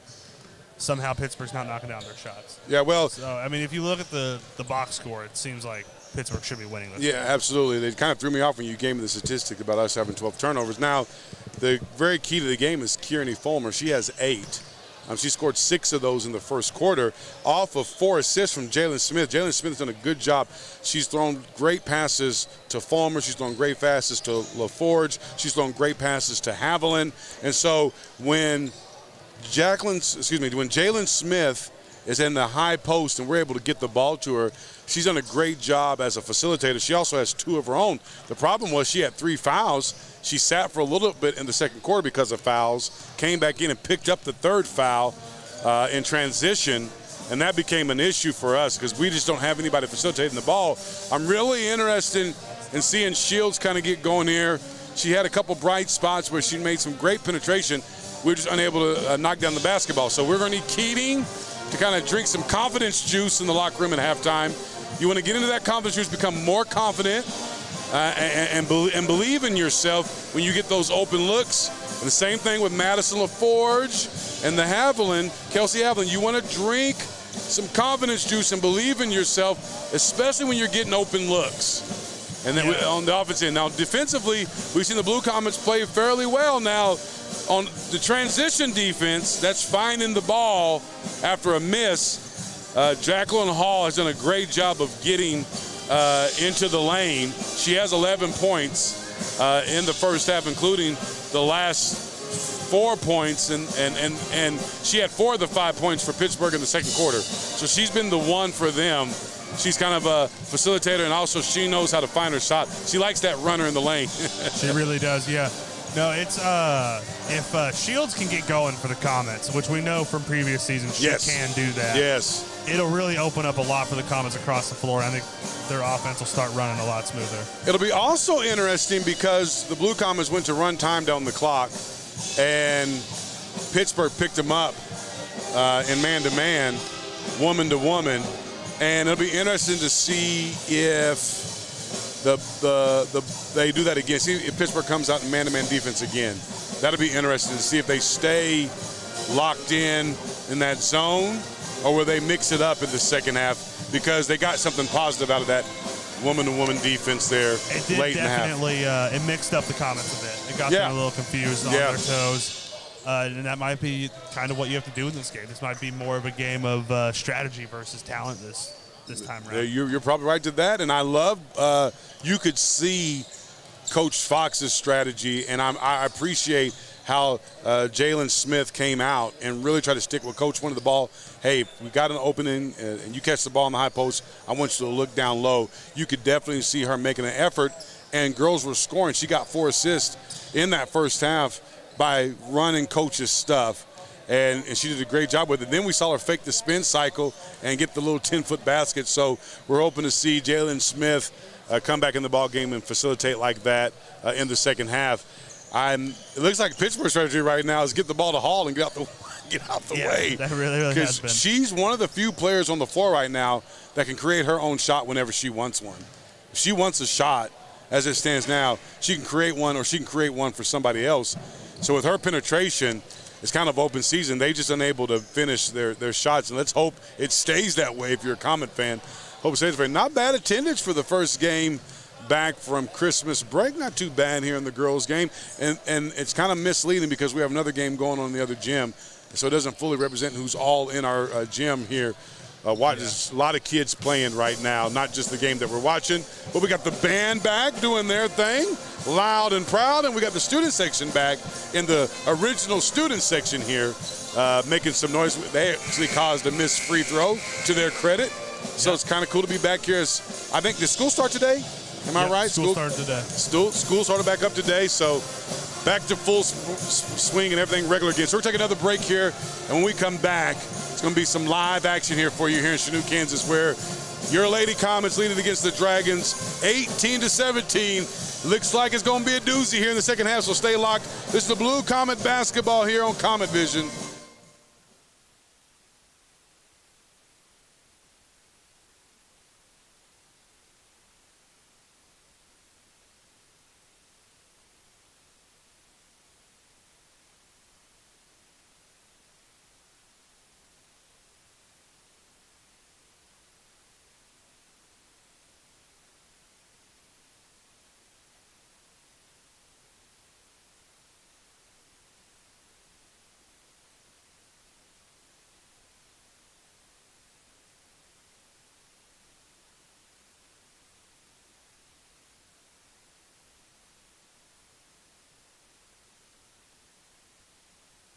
somehow Pittsburgh's not knocking down their shots. Yeah, well. So, I mean, if you look at the box score, it seems like Pittsburgh should be winning this. Yeah, game. absolutely. They kind of threw me off when you gave me the statistic about us having 12 turnovers. Now, the very key to the game is Kieran Fulmer. She has 8. She scored 6 of those in the first quarter off of 4 assists from Jalen Smith. Jalen Smith has done a good job. She's thrown great passes to Fulmer. She's thrown great passes to LaForge. She's thrown great passes to Haviland. And so when Jalen Smith is in the high post and we're able to get the ball to her, she's done a great job as a facilitator. She also has 2 of her own. The problem was she had 3 fouls. She sat for a little bit in the second quarter because of fouls, came back in and picked up the 3rd foul in transition, and that became an issue for us because we just don't have anybody facilitating the ball. I'm really interested in seeing Shields kind of get going here. She had a couple bright spots where she made some great penetration. We were just unable to knock down the basketball. So we're going to need Keating to kind of drink some confidence juice in the locker room at halftime. You want to get into that confidence juice, become more confident, and believe in yourself when you get those open looks. And the same thing with Madison LaForge and the Haviland, Kelsey Haviland. You want to drink some confidence juice and believe in yourself, especially when you're getting open looks. And then on the offensive end. Now, defensively, we've seen the Blue Comets play fairly well. Now, on the transition defense, that's finding the ball after a miss. Jacqueline Hall has done a great job of getting into the lane. She has 11 points in the first half, including the last 4 points, and she had 4 of the 5 points for Pittsburgh in the second quarter. So she's been the one for them. She's kind of a facilitator, and also she knows how to find her shot. She likes that runner in the lane. She really does, yeah. No, it's if Shields can get going for the Comets, which we know from previous seasons she can do that. Yes. It'll really open up a lot for the Comets across the floor. I think their offense will start running a lot smoother. It'll be also interesting because the Blue Comets went to run time down the clock, and Pittsburgh picked them up in man-to-man, woman-to-woman. And it'll be interesting to see if they do that again. See if Pittsburgh comes out in man-to-man defense again. That'll be interesting to see if they stay locked in that zone, or will they mix it up in the second half, because they got something positive out of that woman-to-woman defense there late in the half. Definitely, it mixed up the Comets a bit. It got them a little confused on their toes. And that might be kind of what you have to do in this game. This might be more of a game of strategy versus talent this time around. You're probably right to that, and I love you could see Coach Fox's strategy, and I appreciate how Jalen Smith came out and really tried to stick with Coach wanted the ball. Hey, if we got an opening and you catch the ball in the high post, I want you to look down low. You could definitely see her making an effort, and girls were scoring. She got 4 assists in that first half by running Coach's stuff, and she did a great job with it. Then we saw her fake the spin cycle and get the little 10-foot basket, so we're hoping to see Jalen Smith come back in the ball game and facilitate like that in the second half. It looks like Pittsburgh's strategy right now is get the ball to Hall and get out the way. That really has been. She's one of the few players on the floor right now that can create her own shot whenever she wants one. If she wants a shot, as it stands now, she can create one, or she can create one for somebody else. So with her penetration, it's kind of open season. They just unable to finish their shots, and let's hope it stays that way if you're a Comet fan. Hope it stays that way. Not bad attendance for the first game back from Christmas break. Not too bad here in the girls' game. And it's kind of misleading because we have another game going on in the other gym, so it doesn't fully represent who's all in our gym here. There's a lot of kids playing right now, not just the game that we're watching. But we got the band back doing their thing, loud and proud, and we got the student section back in the original student section here, making some noise. They actually caused a missed free throw to their credit, so it's kind of cool to be back here. I think, did school start today? Am I right? School started today. School started back up today, so back to full swing and everything regular again. So we're taking another break here, and when we come back, it's going to be some live action here for you here in Chanute, Kansas, where your Lady Comets leading against the Dragons 18-17. Looks like it's going to be a doozy here in the second half, so stay locked. This is the Blue Comet basketball here on Comet Vision.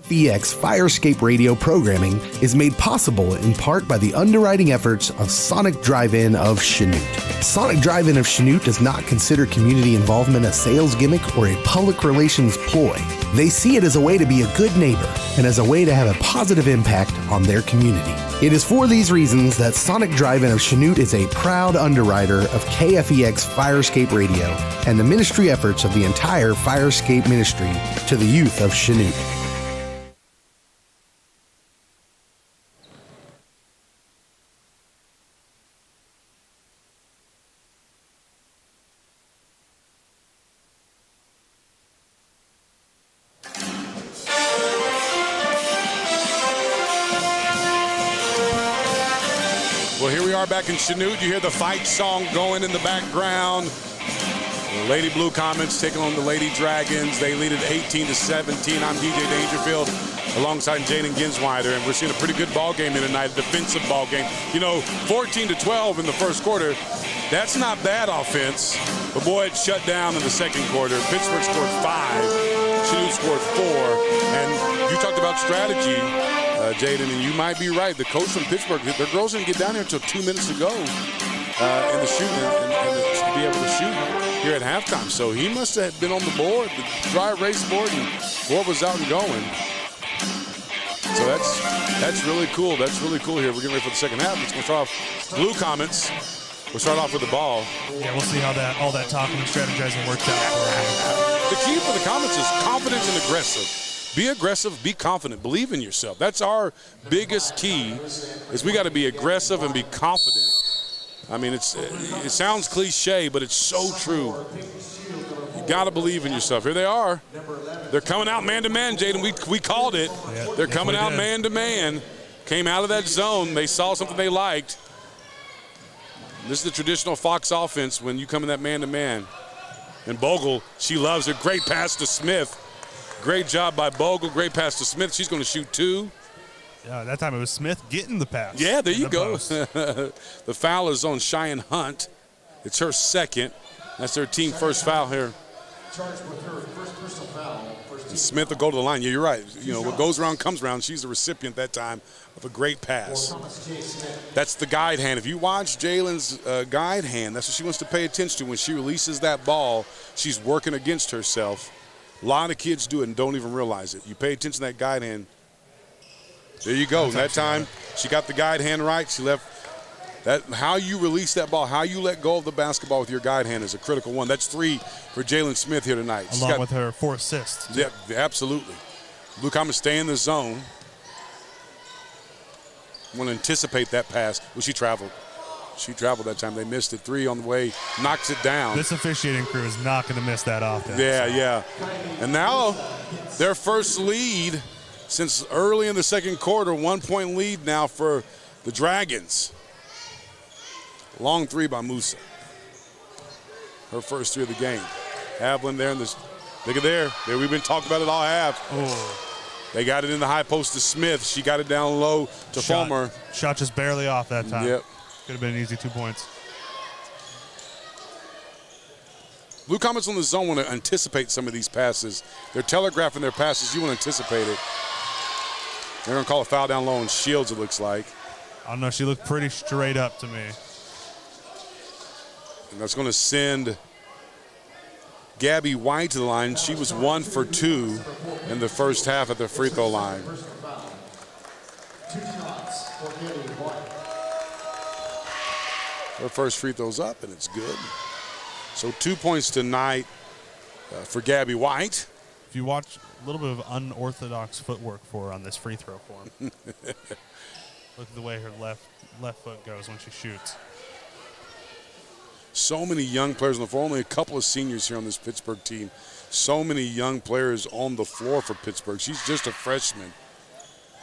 FEX Firescape radio programming is made possible in part by the underwriting efforts of Sonic Drive-In of Chanute. Sonic Drive-In of Chanute does not consider community involvement a sales gimmick or a public relations ploy. They see it as a way to be a good neighbor and as a way to have a positive impact on their community. It is for these reasons that Sonic Drive-In of Chanute is a proud underwriter of KFEX Firescape Radio and the ministry efforts of the entire Firescape ministry to the youth of Chanute. Back in Chanute, you hear the fight song going in the background. The Lady Blue Comets taking on the Lady Dragons. They lead at 18-17. I'm DJ Dangerfield alongside Jaden Ginsweider, and we're seeing a pretty good ball game here tonight, a defensive ball game. 14-12 in the first quarter. That's not bad offense, but boy, it shut down in the second quarter. Pittsburgh scored 5, Chanute scored 4, and you talked about strategy, Jaden, and you might be right. The coach from Pittsburgh, their girls didn't get down here until 2 minutes to go in the shooting, and to be able to shoot here at halftime. So he must have been on the board, the dry erase board, and board was out and going. So that's really cool. That's really cool here. We're getting ready for the second half. It's going to start off Blue Comets. We'll start off with the ball. Yeah, we'll see how all that talking and strategizing works out. The key for the Comets is confidence and aggressive. Be aggressive, be confident, believe in yourself. That's our biggest key, is we got to be aggressive and be confident. I mean, it sounds cliche, but it's so true. You got to believe in yourself. Here they are. They're coming out man-to-man, Jaden. We called it. Yeah, they're coming out man-to-man. Came out of that zone. They saw something they liked. This is the traditional Fox offense when you come in that man-to-man. And Bogle, she loves it. Great pass to Smith. Great job by Bogle. Great pass to Smith. She's going to shoot 2. Yeah, that time it was Smith getting the pass. Yeah, there you go. The foul is on Cheyenne Hunt. It's her second. That's their team first foul here. Charged with her first personal foul. And Smith will go to the line. Yeah, you're right. What goes around comes around. She's the recipient that time of a great pass. That's the guide hand. If you watch Jalen's guide hand, that's what she wants to pay attention to. When she releases that ball, she's working against herself. A lot of kids do it and don't even realize it. You pay attention to that guide hand. There you go. That time, she got the guide hand right. She left that. How you release that ball, how you let go of the basketball with your guide hand is a critical one. That's 3 for Jalen Smith here tonight. Along with her 4 assists. Yeah, absolutely. Blue Comets stay in the zone. Want to anticipate that pass. Well, she traveled. She traveled that time. They missed it. 3 on the way. Knocks it down. This officiating crew is not going to miss that often. Yeah. And now their first lead since early in the second quarter. 1-point lead now for the Dragons. Long 3 by Musa. Her first 3 of the game. Havlin there in this. Look at there. We've been talking about it all half. Oh. They got it in the high post to Smith. She got it down low to Fulmer. Shot just barely off that time. Yep. Could have been an easy 2 points. Blue Comets on the zone want to anticipate some of these passes. They're telegraphing their passes. You want to anticipate it. They're going to call a foul down low on Shields, it looks like. I don't know. She looked pretty straight up to me. And that's going to send Gabby White to the line. She was 1 for 2 in the first half at the free throw line. 2 shots for Gabby White. Her first free throw's up, and it's good. So 2 points tonight for Gabby White. If you watch a little bit of unorthodox footwork for her on this free throw form. Look at the way her left foot goes when she shoots. So many young players on the floor. Only a couple of seniors here on this Pittsburgh team. So many young players on the floor for Pittsburgh. She's just a freshman.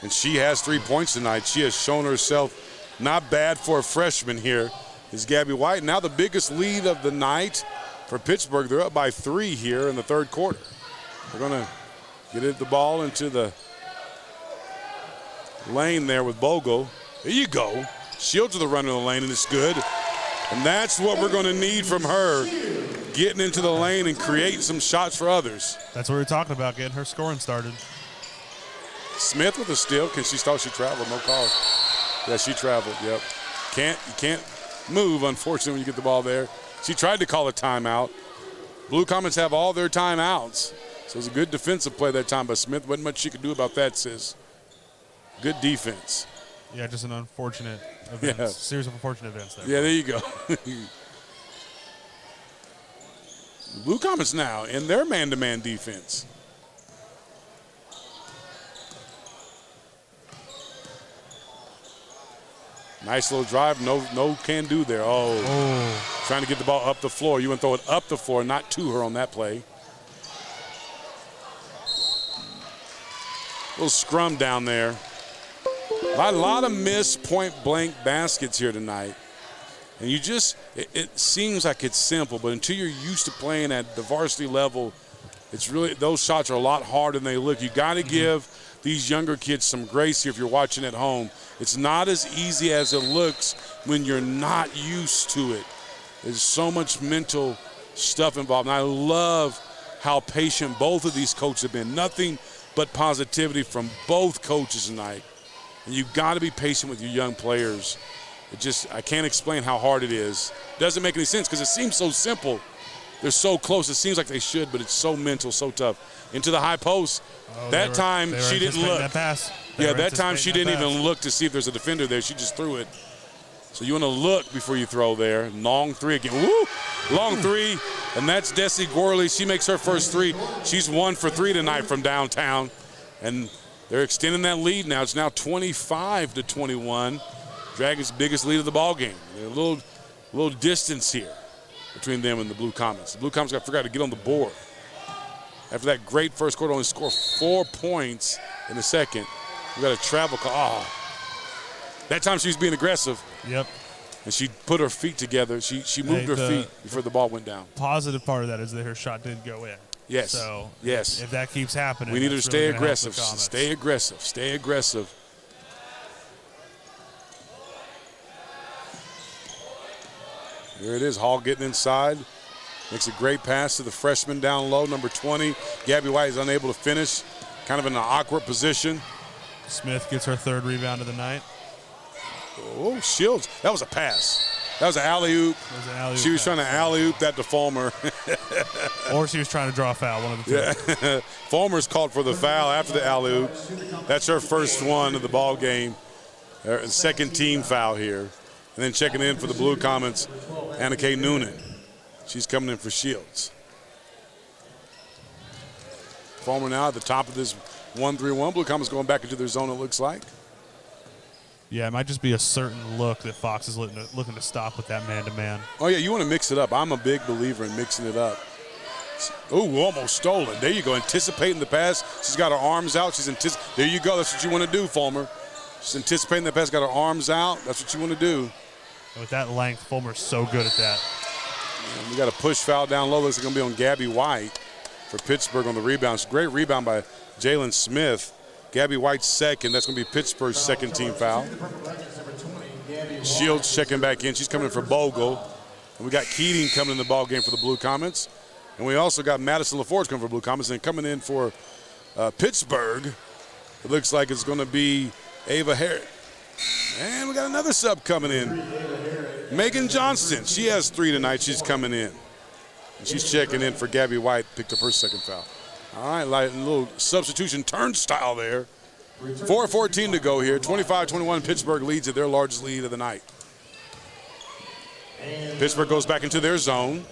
And she has 3 points tonight. She has shown herself not bad for a freshman here. Is Gabby White. Now the biggest lead of the night for Pittsburgh. They're up by 3 here in the third quarter. They're going to get the ball into the lane there with Bogle. There you go. Shields to the run of the lane, and it's good. And that's what we're going to need from her, getting into the lane and creating some shots for others. That's what we're talking about, getting her scoring started. Smith with a steal. Can she start? She traveled. No call. Yeah, she traveled. Yep. You can't move, unfortunately, when you get the ball there. She tried to call a timeout. Blue Comets have all their timeouts. So it was a good defensive play that time by Smith. Wasn't much she could do about that, sis. Good defense. Yeah, just an unfortunate event. Yeah. Series of unfortunate events there. Yeah, there you go. Blue Comets now in their man-to-man defense. Nice little drive. No can do there. Oh. Trying to get the ball up the floor. You want to throw it up the floor, not to her on that play. Little scrum down there. A lot of missed point-blank baskets here tonight. And it seems like it's simple, but until you're used to playing at the varsity level, it's really, those shots are a lot harder than they look. You got to give these younger kids some grace here if you're watching at home. It's not as easy as it looks when you're not used to it. There's so much mental stuff involved. And I love how patient both of these coaches have been. Nothing but positivity from both coaches tonight. And you've got to be patient with your young players. I can't explain how hard it is. Doesn't make any sense because it seems so simple. They're so close. It seems like they should, but it's so mental, so tough. Into the high post. That time she didn't look. That pass. That time she didn't even look to see if there's a defender there. She just threw it. So you want to look before you throw there. Long three again. Woo! Long three. And that's Desi Gorley. She makes her first three. She's 1 for 3 tonight from downtown. And they're extending that lead now. It's now 25-21. Dragons' biggest lead of the ball game. There's a little distance here between them and the Blue Comets. The Blue Comets got to figure out to get on the board. After that great first quarter, only score 4 points in the second. We got a travel call. Oh. That time she was being aggressive. Yep. And she put her feet together. She moved her feet before the ball went down. Positive part of that is that her shot did go in. Yes. So yes. If that keeps happening, we need her to stay really aggressive. Stay aggressive. Stay aggressive. There it is. Hall getting inside. Makes a great pass to the freshman down low, number 20. Gabby White is unable to finish. Kind of in an awkward position. Smith gets her 3rd rebound of the night. Oh, Shields. That was a pass. That was an alley-oop. She was trying to alley-oop that to Fulmer. Or she was trying to draw a foul, one of the two. Yeah. Fulmer's called for the foul after the alley-oop. That's her first one of the ball game. Her second team foul here. And then checking in for the Blue Comets, Anna K. Noonan. She's coming in for Shields. Fulmer now at the top of this 1-3-1. Blue Comets going back into their zone, it looks like. Yeah, it might just be a certain look that Fox is looking to stop with that man-to-man. Oh, yeah, you want to mix it up. I'm a big believer in mixing it up. Ooh, almost stolen. There you go, anticipating the pass. She's got her arms out. There you go. That's what you want to do, Fulmer. She's anticipating the pass, got her arms out. That's what you want to do. And with that length, Fulmer's so good at that. And we got a push foul down low. Looks like it's going to be on Gabby White for Pittsburgh on the rebound. Great rebound by Jalen Smith. Gabby White's second. That's going to be Pittsburgh's second team foul. Shields checking back in. She's coming in for Bogle. And we got Keating coming in the ball game for the Blue Comets. And we also got Madison LaForge coming for Blue Comets. And coming in for Pittsburgh, it looks like it's going to be Ava Harris. And we got another sub coming in. Megan Johnston. She has 3 tonight. She's coming in. And she's checking in for Gabby White. Picked up her second foul. All right, like a little substitution turnstile there. 4:14 to go here. 25-21, Pittsburgh leads at their largest lead of the night. Pittsburgh goes back into their zone.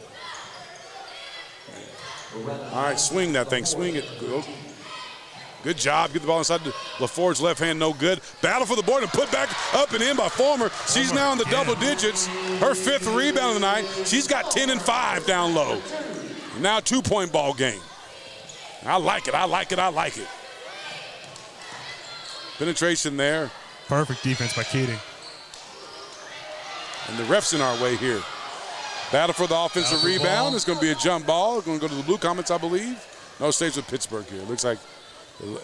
All right, swing that thing. Swing it. Good job. Get the ball inside. LaForge's left hand, no good. Battle for the board and put back up and in by Fulmer. She's now in the double digits. Her 5th rebound of the night. She's got 10 and 5 down low. Now 2-point ball game. I like it. I like it. I like it. Penetration there. Perfect defense by Keating. And the ref's in our way here. Battle for the offensive rebound. It's going to be a jump ball. It's going to go to the Blue Comets, I believe. No, it stays with Pittsburgh here. It looks like the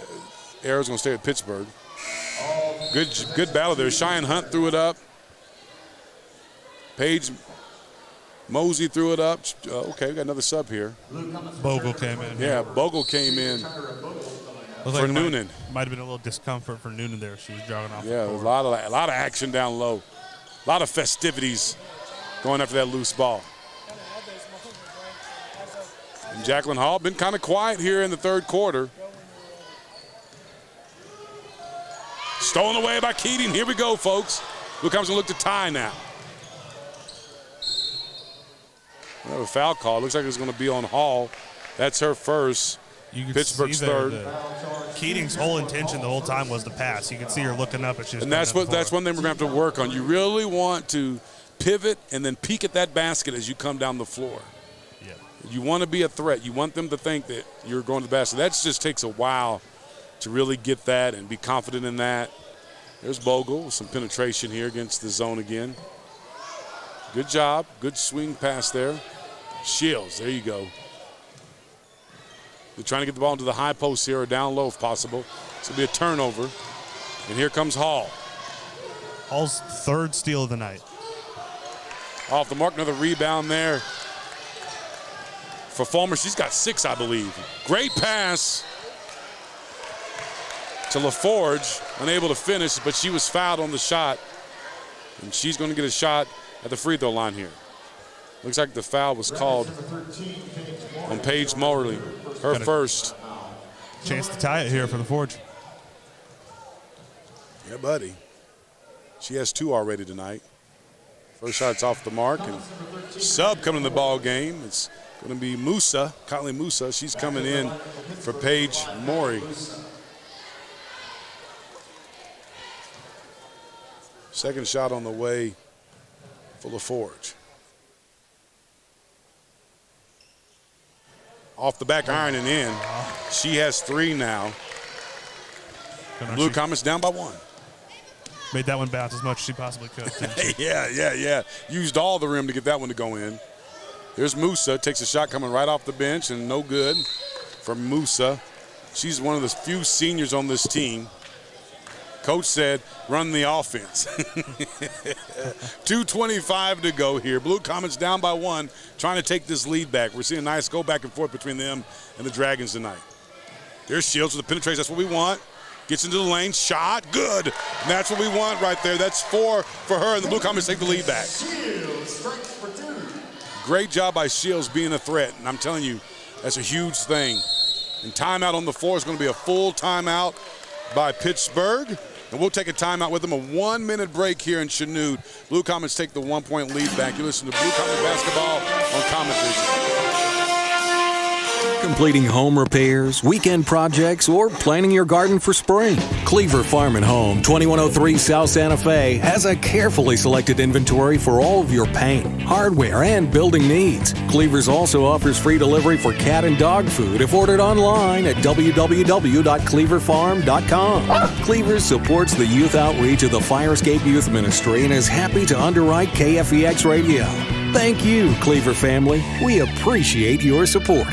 arrow's going to stay with Pittsburgh. Good battle there. Cheyenne Hunt threw it up. Paige Mosey threw it up. Okay, we got another sub here. Bogle came in. Yeah, Bogle came in for Noonan. Might have been a little discomfort for Noonan there. She was jogging off. Yeah, a lot of action down low. A lot of festivities going after that loose ball. And Jacqueline Hall been kind of quiet here in the 3rd quarter. Stolen away by Keating. Here we go, folks. Blue Comets going to look to tie now. Another foul call. Looks like it's going to be on Hall. That's her first. Pittsburgh's 3rd. Keating's whole intention the whole time was to pass. You can see her looking up. And that's one thing we're going to have to work on. You really want to pivot and then peek at that basket as you come down the floor. Yeah. You want to be a threat. You want them to think that you're going to the basket. That just takes a while to really get that and be confident in that. There's Bogle with some penetration here against the zone again. Good job. Good swing pass there. Shields, there you go. They're trying to get the ball into the high post here or down low if possible. It's going to be a turnover. And here comes Hall. Hall's third steal of the night. Off the mark, another rebound there for Fulmer. She's got 6, I believe. Great pass to LaForge, unable to finish, but she was fouled on the shot. And she's going to get a shot at the free throw line here. Looks like the foul was called on Paige Morley, her first. Chance to tie it here for the Forge. Yeah, buddy. She has 2 already tonight. First shot's off the mark, and sub coming in the ball game. It's going to be Musa, Conley Musa. She's coming in for Paige Morey. Second shot on the way for LaForge. Off the back iron and in. She has 3 now. Blue Comets down by 1. Made that one bounce as much as she possibly could. Yeah. Used all the rim to get that one to go in. There's Musa, takes a shot coming right off the bench, and no good for Musa. She's one of the few seniors on this team. Coach said, run the offense. 2:25 to go here. Blue Comets down by 1, trying to take this lead back. We're seeing a nice go back and forth between them and the Dragons tonight. There's Shields with the penetration. That's what we want. Gets into the lane, shot, good. And that's what we want right there. That's 4 for her, and the Blue Comets take the lead back. Great job by Shields being a threat, and I'm telling you, that's a huge thing. And timeout on the floor is going to be a full timeout by Pittsburg. And we'll take a timeout with them, a 1-minute break here in Chanute. Blue Comets take the 1-point lead back. You listen to Blue Comet Basketball on Comet Vision. Completing home repairs, weekend projects, or planting your garden for spring. Cleaver Farm and Home, 2103 South Santa Fe, has a carefully selected inventory for all of your paint, hardware, and building needs. Cleaver's also offers free delivery for cat and dog food if ordered online at www.cleaverfarm.com. Cleaver's supports the youth outreach of the Fire Escape Youth Ministry and is happy to underwrite KFEX Radio. Thank you, Cleaver family. We appreciate your support.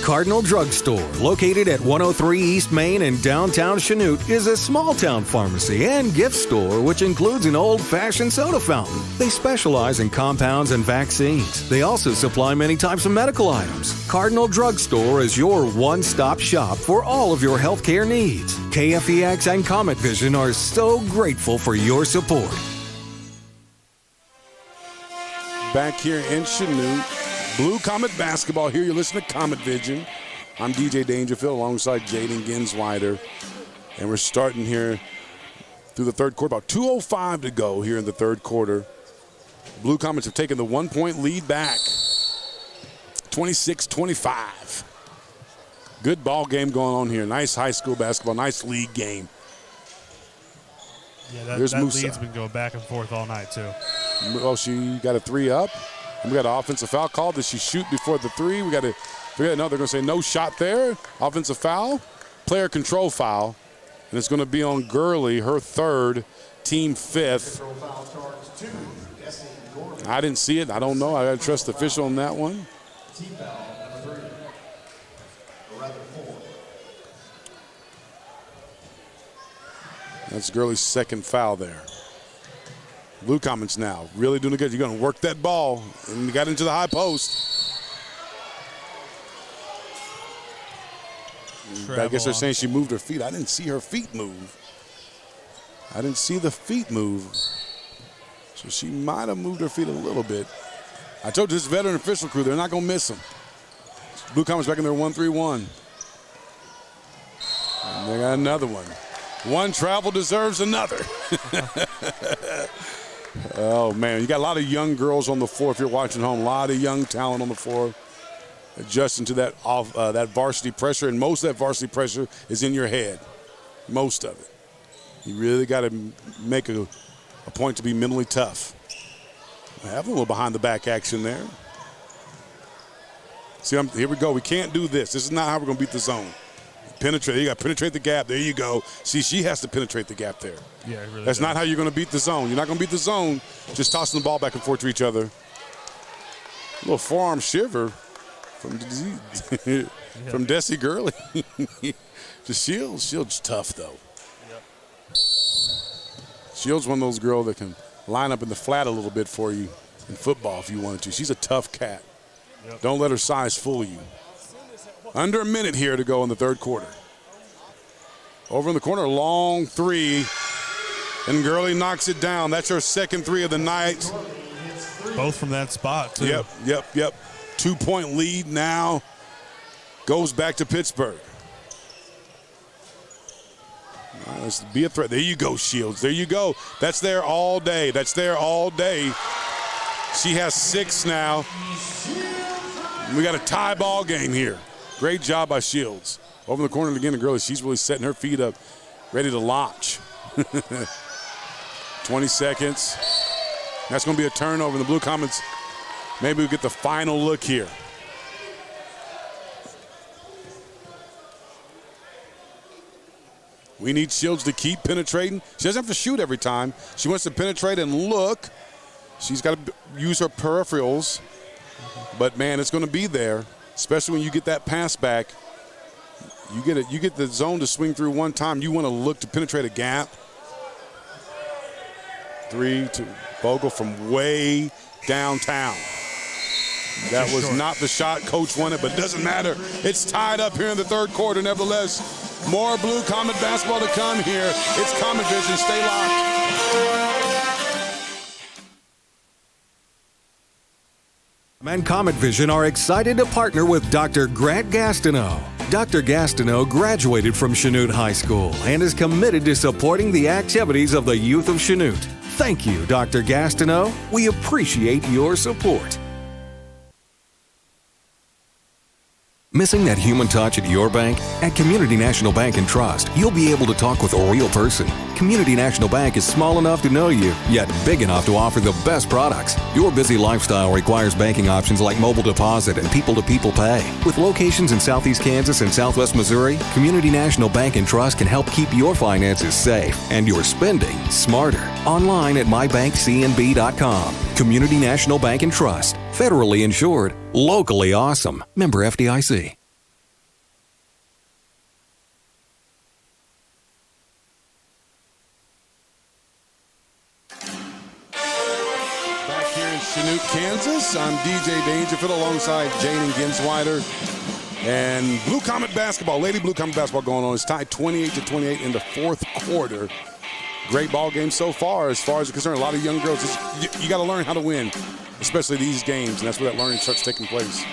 Cardinal Drugstore, located at 103 East Main in downtown Chanute, is a small-town pharmacy and gift store which includes an old-fashioned soda fountain. They specialize in compounds and vaccines. They also supply many types of medical items. Cardinal Drugstore is your one-stop shop for all of your healthcare needs. KFEX and Comet Vision are so grateful for your support. Back here in Chanute. Blue Comet Basketball here. You listen to Comet Vision. I'm DJ Dangerfield alongside Jaden Ginsweider. And we're starting here through the third quarter. About 2:05 to go here in the third quarter. Blue Comets have taken the 1-point lead back. 26-25. Good ball game going on here. Nice high school basketball. Nice league game. Yeah, that lead's been going back and forth all night, too. Oh, she got a 3 up. We got an offensive foul call. Did she shoot before the 3? We got to figure it out. They're going to say no shot there. Offensive foul. Player control foul. And it's going to be on Gurley, her 3rd, team 5th. I didn't see it. I don't know. I got to trust the official on that one. That's Gurley's 2nd foul there. Blue Comets now really doing it good. You're going to work that ball, and you got into the high post. I guess they're saying she moved her feet. I didn't see her feet move. I didn't see the feet move. So she might have moved her feet a little bit. I told you this veteran official crew, they're not going to miss them. Blue Comets back in their 1-3-1. And they got another one. One travel deserves another. Oh, man, you got a lot of young girls on the floor if you're watching home. A lot of young talent on the floor adjusting to that varsity pressure, and most of that varsity pressure is in your head, most of it. You really got to make a point to be mentally tough. I have a little behind-the-back action there. See, here we go. We can't do this. This is not how we're going to beat the zone. Penetrate. You got to penetrate the gap. There you go. See, she has to penetrate the gap there. Yeah, it really That's does. not how you're going to beat the zone. You're not going to beat the zone just tossing the ball back and forth to each other. A little forearm shiver from Desi Gurley. Just Shields tough, though. Yep. Shields one of those girls that can line up in the flat a little bit for you in football if you wanted to. She's a tough cat. Yep. Don't let her size fool you. Under a minute here to go in the third quarter. Over in the corner, long three, and Gurley knocks it down. That's her second three of the night. Both from that spot, too. Yep. 2-point lead now. Goes back to Pittsburgh. Let's be a threat. There you go, Shields. There you go. That's there all day. She has 6 now. We got a tie ball game here. Great job by Shields. Over in the corner again, the girl, she's really setting her feet up, ready to launch. 20 seconds. That's going to be a turnover in the Blue Comets. Maybe we'll get the final look here. We need Shields to keep penetrating. She doesn't have to shoot every time. She wants to penetrate and look. She's got to use her peripherals. But, man, it's going to be there, especially when you get that pass back. You get the zone to swing through one time. You want to look to penetrate a gap. 3 to Bogle from way downtown. That was not the shot Coach wanted, but it doesn't matter. It's tied up here in the third quarter, nevertheless. More Blue Comet basketball to come here. It's Comet Vision. Stay locked. And Comet Vision are excited to partner with Dr. Grant Gastineau. Dr. Gastineau graduated from Chanute High School and is committed to supporting the activities of the youth of Chanute. Thank you, Dr. Gastineau. We appreciate your support. Missing that human touch at your bank? At Community National Bank and Trust, you'll be able to talk with a real person. Community National Bank is small enough to know you, yet big enough to offer the best products. Your busy lifestyle requires banking options like mobile deposit and people-to-people pay. With locations in Southeast Kansas and Southwest Missouri, Community National Bank and Trust can help keep your finances safe and your spending smarter. Online at mybankcnb.com. Community National Bank and Trust. Federally insured. Locally awesome. Member FDIC. Back here in Chanute, Kansas, I'm DJ Dangerfield alongside Jane and Ginsweider. And Blue Comet basketball, Lady Blue Comet basketball going on. It's tied 28-28 in the fourth quarter. Great ball game so far as it's concerned. A lot of young girls. You got to learn how to win, especially these games, and that's where that learning starts taking place.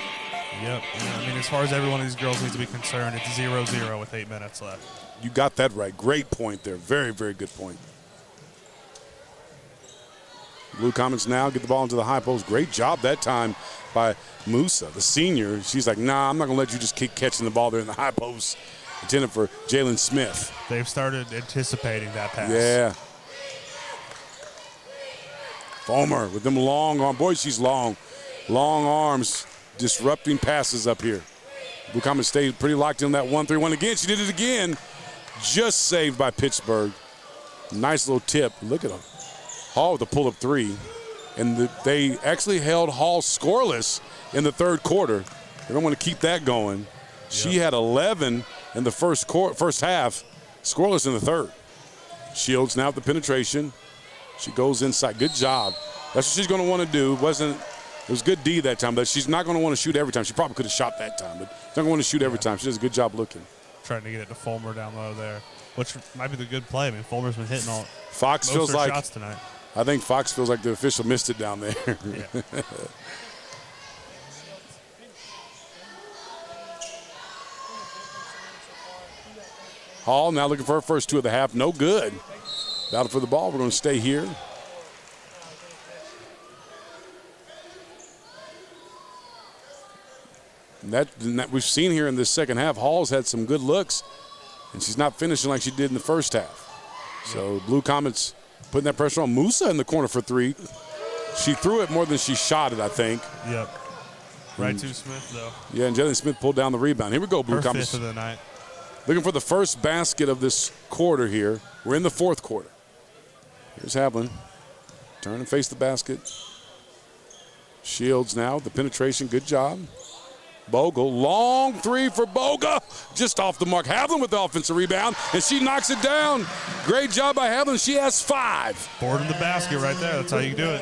Yep. Yeah, I mean, as far as every one of these girls needs to be concerned, it's 0-0 with 8 minutes left. You got that right. Great point there. Very, very good point. Blue Comets now get the ball into the high post. Great job that time by Musa, the senior. She's like, nah, I'm not going to let you just keep catching the ball there in the high post. Intended for Jalen Smith. They've started anticipating that pass. Yeah. Fulmer with them long arms. Boy, she's long. Long arms, disrupting passes up here. Blue Comets stayed pretty locked in that 1-3-1 again. She did it again. Just saved by Pittsburgh. Nice little tip. Look at them. Hall with a pull-up three. And they actually held Hall scoreless in the third quarter. They don't want to keep that going. Yep. She had 11 in the first half, scoreless in the third. Shields now with the penetration. She goes inside. Good job. That's what she's going to want to do. It was good D that time, but she's not going to want to shoot every time. She probably could have shot that time, but she's not going to want to shoot every time. She does a good job looking. Trying to get it to Fulmer down low there, which might be the good play. I mean, Fulmer's been hitting Fox most feels of her like shots tonight. I think Fox feels like the official missed it down there. Yeah. Hall now looking for her first two of the half. No good. Battle for the ball. We're going to stay here. And that we've seen here in this second half. Hall's had some good looks, and she's not finishing like she did in the first half. So Blue Comets putting that pressure on. Musa in the corner for three. She threw it more than she shot it, I think. Yep. Right to Smith, though. Yeah, and Jalen Smith pulled down the rebound. Here we go, Blue Her Comets. fifth of the night. Looking for the first basket of this quarter here. We're in the fourth quarter. Here's Havlin. Turn and face the basket. Shields now, the penetration, good job. Bogle, long three for Boga. Just off the mark. Havlin with the offensive rebound, and she knocks it down. Great job by Havlin. She has 5. Board in the basket right there. That's how you do it.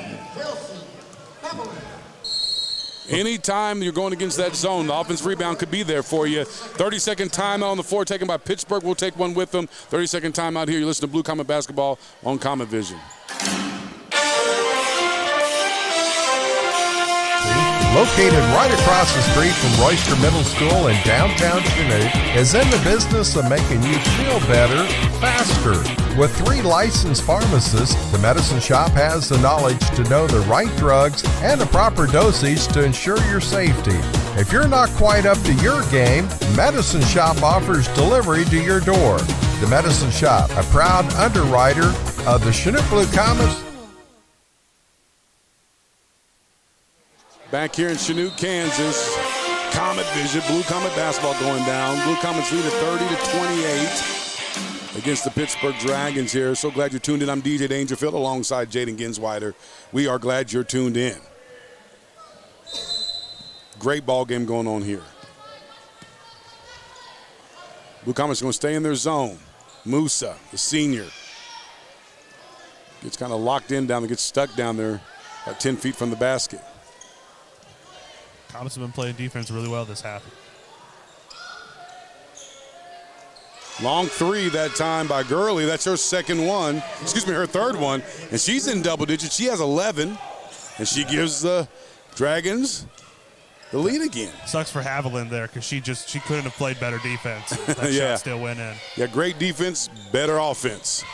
Anytime you're going against that zone, the offensive rebound could be there for you. 30-second timeout on the floor taken by Pittsburgh. We'll take one with them. 30-second timeout here. You listen to Blue Comet Basketball on Comet Vision. Located right across the street from Royster Middle School in downtown Chanute, is in the business of making you feel better, faster. With 3 licensed pharmacists, the medicine shop has the knowledge to know the right drugs and the proper dosage to ensure your safety. If you're not quite up to your game, Medicine Shop offers delivery to your door. The Medicine Shop, a proud underwriter of the Chanute Blue Comets. Back here in Chanute, Kansas, Comet Vision, Blue Comet basketball going down. Blue Comets lead at 30-28 against the Pittsburgh Dragons here. So glad you're tuned in. I'm DJ Dangerfield alongside Jaden Ginsweider. We are glad you're tuned in. Great ball game going on here. Blue Comets are going to stay in their zone. Musa, the senior, gets kind of locked in down there, gets stuck down there about 10 feet from the basket. Comets have been playing defense really well this half. Long three that time by Gurley. That's her her third one. And she's in double digits. She has 11. And she gives the Dragons the lead again. Sucks for Haviland there because she couldn't have played better defense. That shot still went in. Yeah, great defense, better offense.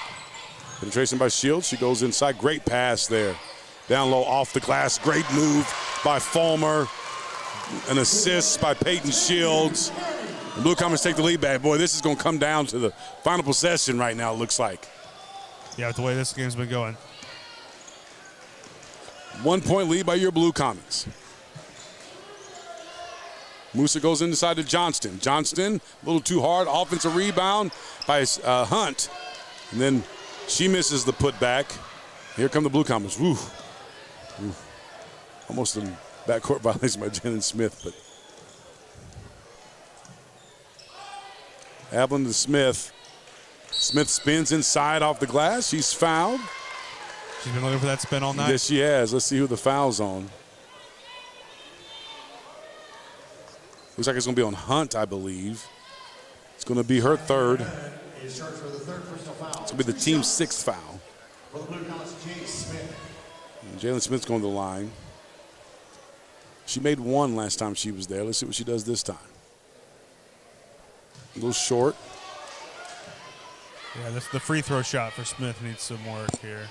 Penetration by Shields. She goes inside. Great pass there. Down low off the glass. Great move by Fulmer. An assist by Peyton Shields. The Blue Comets take the lead back. Boy, this is going to come down to the final possession right now, it looks like. Yeah, with the way this game's been going. 1 point lead by your Blue Comets. Musa goes inside to Johnston. Johnston, a little too hard. Offensive rebound by Hunt. And then she misses the putback. Here come the Blue Comets. Woo. Woo. Almost a backcourt violation by Jalen Smith, but Havlin to Smith. Smith spins inside off the glass. She's fouled. She's been looking for that spin all night. Yes, she has. Let's see who the foul's on. Looks like it's going to be on Hunt, I believe. It's going to be her third. It's going to be the team's 6th foul. Jalen Smith's going to the line. She made 1 last time she was there. Let's see what she does this time. A little short. Yeah, the free throw shot for Smith needs some work here.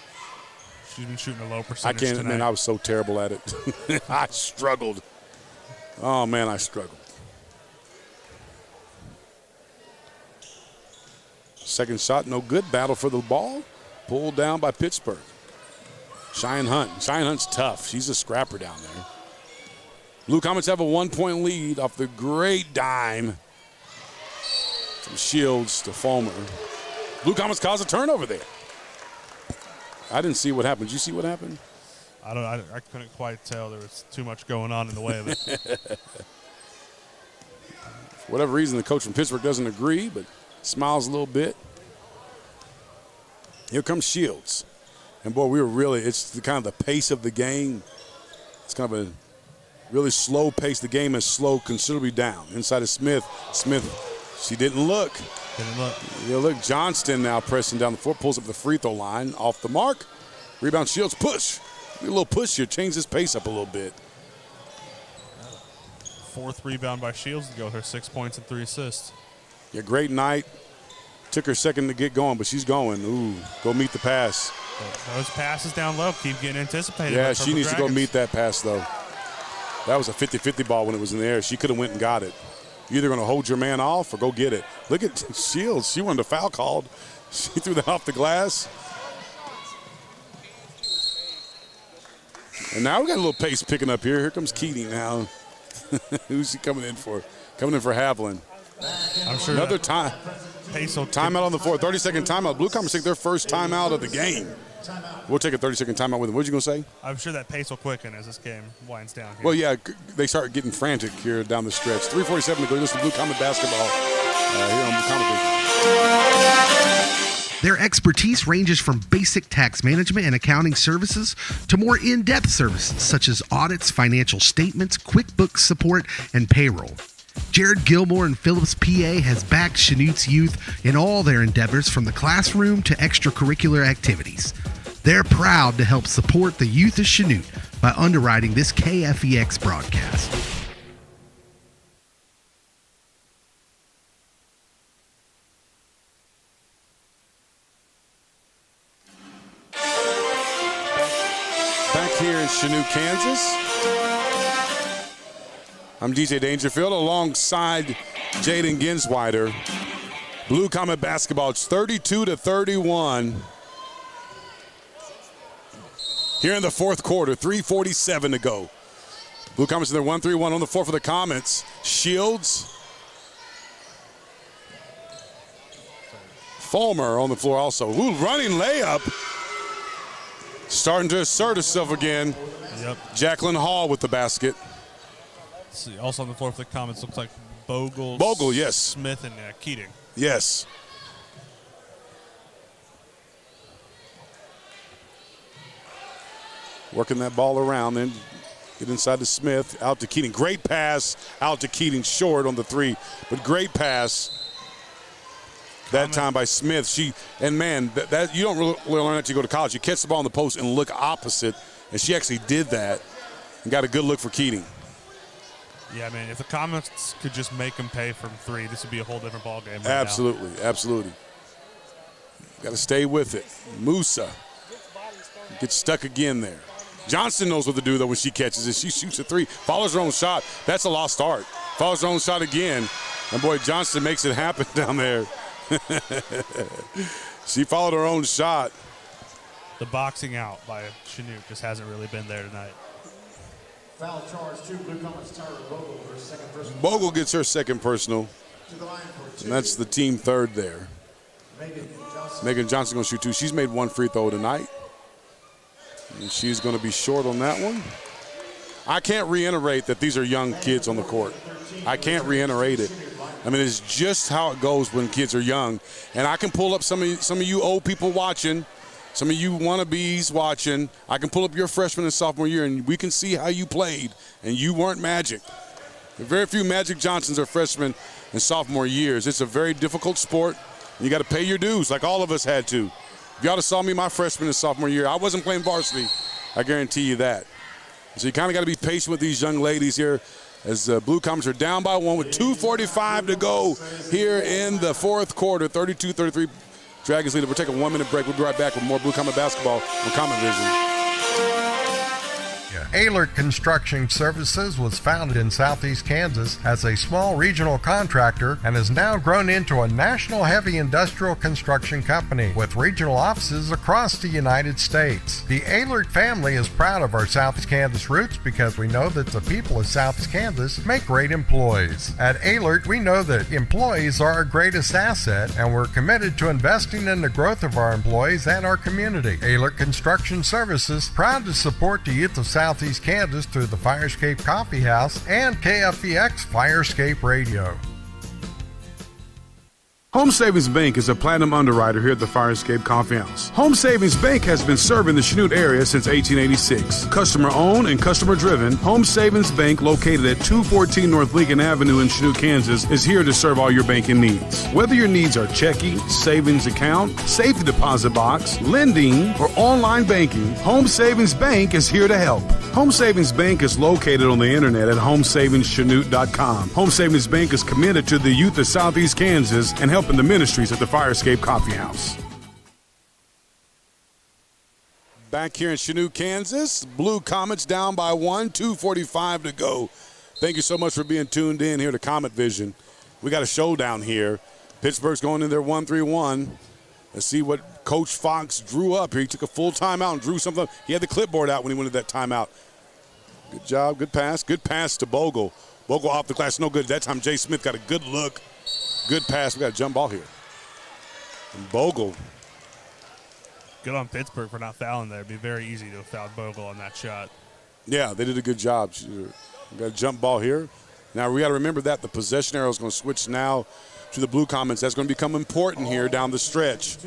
She's been shooting a low percentage tonight. Man, I was so terrible at it. I struggled. Oh, man, I struggled. Second shot, no good. Battle for the ball. Pulled down by Pittsburgh. Cheyenne Hunt. Cheyenne Hunt's tough. She's a scrapper down there. Blue Comets have a 1 point lead off the great dime from Shields to Fulmer. Blue Comets cause a turnover there. I didn't see what happened. Did you see what happened? I couldn't quite tell. There was too much going on in the way of it. For whatever reason, the coach from Pittsburgh doesn't agree, but smiles a little bit. Here comes Shields. And, boy, it's the kind of the pace of the game. It's kind of a really slow pace. The game is slowed considerably down. Inside of Smith. Smith, she didn't look. Yeah, look, Johnston now pressing down the floor, pulls up the free throw line, off the mark. Rebound, Shields, push. A little push here, change this pace up a little bit. 4th rebound by Shields to go with her 6 points and 3 assists. Yeah, great night. Took her a second to get going, but she's going. Ooh, go meet the pass. Those passes down low keep getting anticipated. Yeah, she needs to go meet that pass, though. That was a 50-50 ball when it was in the air. She could have went and got it. You're either going to hold your man off or go get it. Look at Shields. She wanted a foul called. She threw that off the glass. And now we got a little pace picking up here. Here comes Keating now. Who's he coming in for? Coming in for Havlin. I'm sure Another time. Timeout on the floor. 30-second timeout. Blue Comets take their first timeout of the game. We'll take a 30-second timeout with them. What you going to say? I'm sure that pace will quicken as this game winds down here. Well, yeah, they start getting frantic here down the stretch. 3:47 to go. Listen to Blue Comet basketball here on Blue Comet. Their expertise ranges from basic tax management and accounting services to more in-depth services such as audits, financial statements, QuickBooks support, and payroll. Jared Gilmore in Phillips, PA has backed Chanute's youth in all their endeavors from the classroom to extracurricular activities. They're proud to help support the youth of Chanute by underwriting this KFEX broadcast. Back here in Chanute, Kansas. I'm DJ Dangerfield alongside Jaden Ginsweider. Blue Comet basketball, it's 32-31. Here in the fourth quarter, 3:47 to go. Blue Comets in their 1-3-1 on the floor for the Comets. Shields. Fulmer on the floor also. Ooh, running layup. Starting to assert herself again. Yep. Jacqueline Hall with the basket. See, also on the floor for the Comets looks like Bogle, yes. Smith, and Keating. Yes. Working that ball around, then get inside to Smith, out to Keating. Great pass out to Keating, short on the three, but great pass that time by Smith. Man, that you don't really learn that till you go to college. You catch the ball in the post and look opposite, and she actually did that and got a good look for Keating. Yeah, man, if the Comets could just make them pay from three, this would be a whole different ball game. Absolutely. Got to stay with it. Musa gets stuck again there. Johnson knows what to do, though, when she catches it. She shoots a three, follows her own shot. That's a lost start. Follows her own shot again. And, boy, Johnson makes it happen down there. She followed her own shot. The boxing out by Chanute just hasn't really been there tonight. Foul charge to Blue Comets Tyra Bogle, her second personal. Bogle gets her second personal. To the line for two. And that's the team third there. Megan Johnson going to shoot two. She's made one free throw tonight. And she's going to be short on that one. I can't reiterate that these are young kids on the court. I can't reiterate it. I mean, it's just how it goes when kids are young. And I can pull up some of you old people watching, some of you wannabes watching. I can pull up your freshman and sophomore year, and we can see how you played, and you weren't Magic. Very few Magic Johnsons are freshmen and sophomore years. It's a very difficult sport. You got to pay your dues like all of us had to. If y'all have saw me my freshman and sophomore year, I wasn't playing varsity. I guarantee you that. So you kind of got to be patient with these young ladies here as Blue Comets are down by one with 2:45 to go here in the fourth quarter. 32-33, Dragons lead. We'll take a 1-minute break. We'll be right back with more Blue Comet basketball on Comet Vision. Ehlert Construction Services was founded in southeast Kansas as a small regional contractor and has now grown into a national heavy industrial construction company with regional offices across the United States. The Ehlert family is proud of our southeast Kansas roots because we know that the people of southeast Kansas make great employees. At Ehlert, we know that employees are our greatest asset, and we're committed to investing in the growth of our employees and our community. Ehlert Construction Services, proud to support the youth of southeast Kansas through the Firescape Coffee House and KFEX Firescape Radio. Home Savings Bank is a platinum underwriter here at the Firescape Coffee House. Home Savings Bank has been serving the Chanute area since 1886. Customer-owned and customer-driven, Home Savings Bank, located at 214 North Lincoln Avenue in Chanute, Kansas, is here to serve all your banking needs. Whether your needs are checking, savings account, safety deposit box, lending, or online banking, Home Savings Bank is here to help. Home Savings Bank is located on the internet at homesavingschanute.com. Home Savings Bank is committed to the youth of Southeast Kansas and helping the ministries at the Firescape Coffee House. Back here in Chanute, Kansas, Blue Comets down by one, 2:45 to go. Thank you so much for being tuned in here to Comet Vision. We got a showdown here. Pittsburgh's going in their 1-3-1. Let's see what Coach Fox drew up here. He took a full timeout and drew something. He had the clipboard out when he went to that timeout. Good job, good pass to Bogle. Bogle off the glass, no good. That time Jay Smith got a good look Good pass. We got a jump ball here. And Bogle. Good on Pittsburgh for not fouling there. It'd be very easy to have fouled Bogle on that shot. Yeah, they did a good job. We got a jump ball here. Now we got to remember that the possession arrow is going to switch now to the Blue Comets. That's going to become important here down the stretch.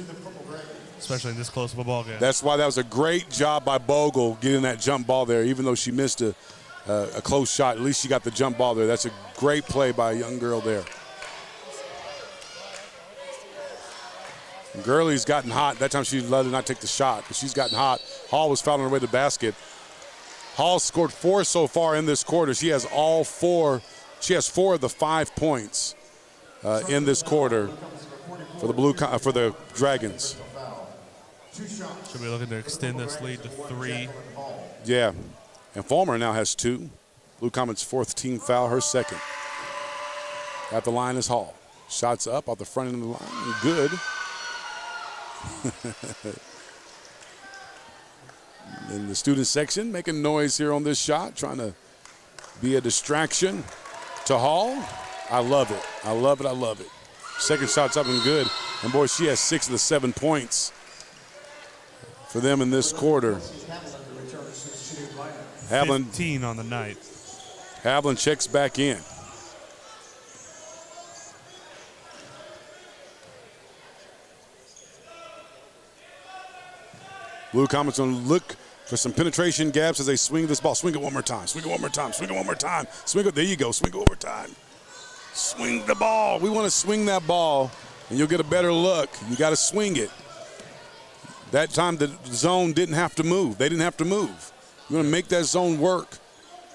Especially in this close of a ball game. That's why that was a great job by Bogle getting that jump ball there. Even though she missed a close shot, at least she got the jump ball there. That's a great play by a young girl there. Gurley's gotten hot. That time she let her not take the shot, but she's gotten hot. Hall was fouled on her way to the basket. Hall scored 4 so far in this quarter. She has all 4. She has 4 of the 5 points in this quarter for the Dragons. Should be looking to extend this lead to 3. Yeah, and Fulmer now has 2. Blue Comets' 4th team foul, her 2nd. At the line is Hall. Shots up off the front end of the line. Good. In the student section, making noise here on this shot, trying to be a distraction to Hall. I love it. I love it. I love it. Second shot's up and good. And boy, she has 6 of the 7 points for them in this quarter. Havlin 15 on the night. Havlin checks back in. Blue Comets going to look for some penetration gaps as they swing this ball. Swing it one more time. Swing it one more time. Swing it one more time. Swing it. There you go. Swing it one more time. Swing the ball. We want to swing that ball, and you'll get a better look. You got to swing it. That time the zone didn't have to move. They didn't have to move. You want to make that zone work.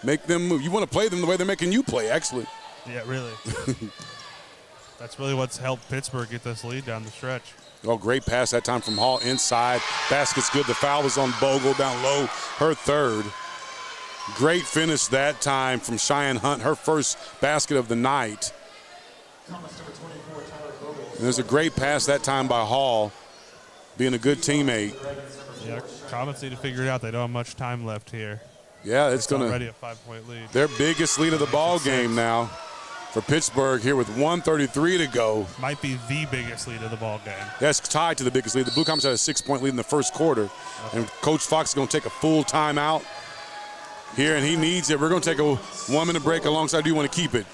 Make them move. You want to play them the way they're making you play, actually. Yeah, really. That's really what's helped Pittsburgh get this lead down the stretch. Oh, great pass that time from Hall inside. Basket's good. The foul was on Bogle down low, her 3rd. Great finish that time from Cheyenne Hunt, her first basket of the night. And there's a great pass that time by Hall, being a good teammate. Yeah, Comets need to figure it out. They don't have much time left here. Yeah, it's going to already a 5-point lead. Their biggest lead of the ball game now for Pittsburgh here with 1:33 to go. Might be the biggest lead of the ball game. That's tied to the biggest lead. The Blue Comets had a 6-point lead in the first quarter. Okay. And Coach Fox is going to take a full timeout here, and he needs it. We're going to take a 1-minute break alongside. Do you want to keep it?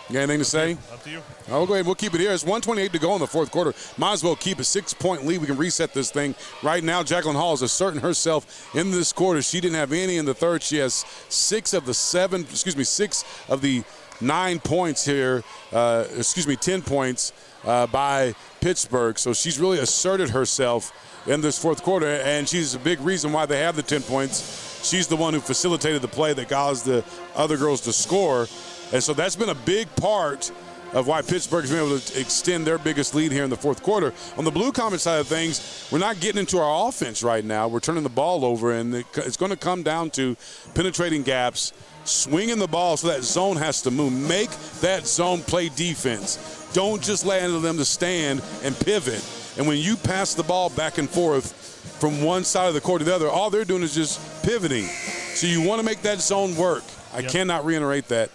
You got anything to say? Up to you. I'll go ahead. We'll keep it here. It's 1:28 to go in the fourth quarter. Might as well keep a 6-point lead. We can reset this thing. Right now, Jacqueline Hall is asserting herself in this quarter. She didn't have any in the third. She has 6 of the 9 points here, 10 points by Pittsburgh. So she's really asserted herself in this fourth quarter, and she's a big reason why they have the 10 points. She's the one who facilitated the play that caused the other girls to score. And so that's been a big part of why Pittsburgh's been able to extend their biggest lead here in the fourth quarter. On the Blue Comet side of things, we're not getting into our offense right now. We're turning the ball over, and it's going to come down to penetrating gaps, swinging the ball so that zone has to move. Make that zone play defense. Don't just allow them to stand and pivot. And when you pass the ball back and forth from one side of the court to the other, all they're doing is just pivoting. So you want to make that zone work. I cannot reiterate that.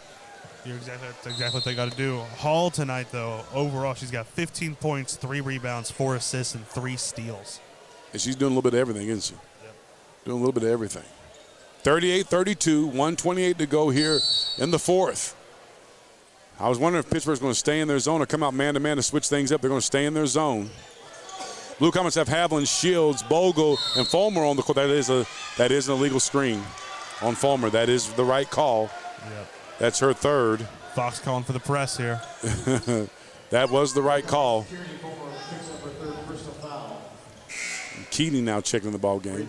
That's exactly what they got to do. Hall tonight, though, overall, she's got 15 points, 3 rebounds, 4 assists, and 3 steals. And she's doing a little bit of everything, isn't she? Yep. Doing a little bit of everything. 38-32, 1:28 to go here in the fourth. I was wondering if Pittsburgh's going to stay in their zone or come out man-to-man to switch things up. They're going to stay in their zone. Blue Comets have Havlin, Shields, Bogle, and Fulmer on the court. That is an illegal screen on Fulmer. That is the right call. Yep. That's her third. Fox calling for the press here. That was the right call. Keating now checking the ball game. Going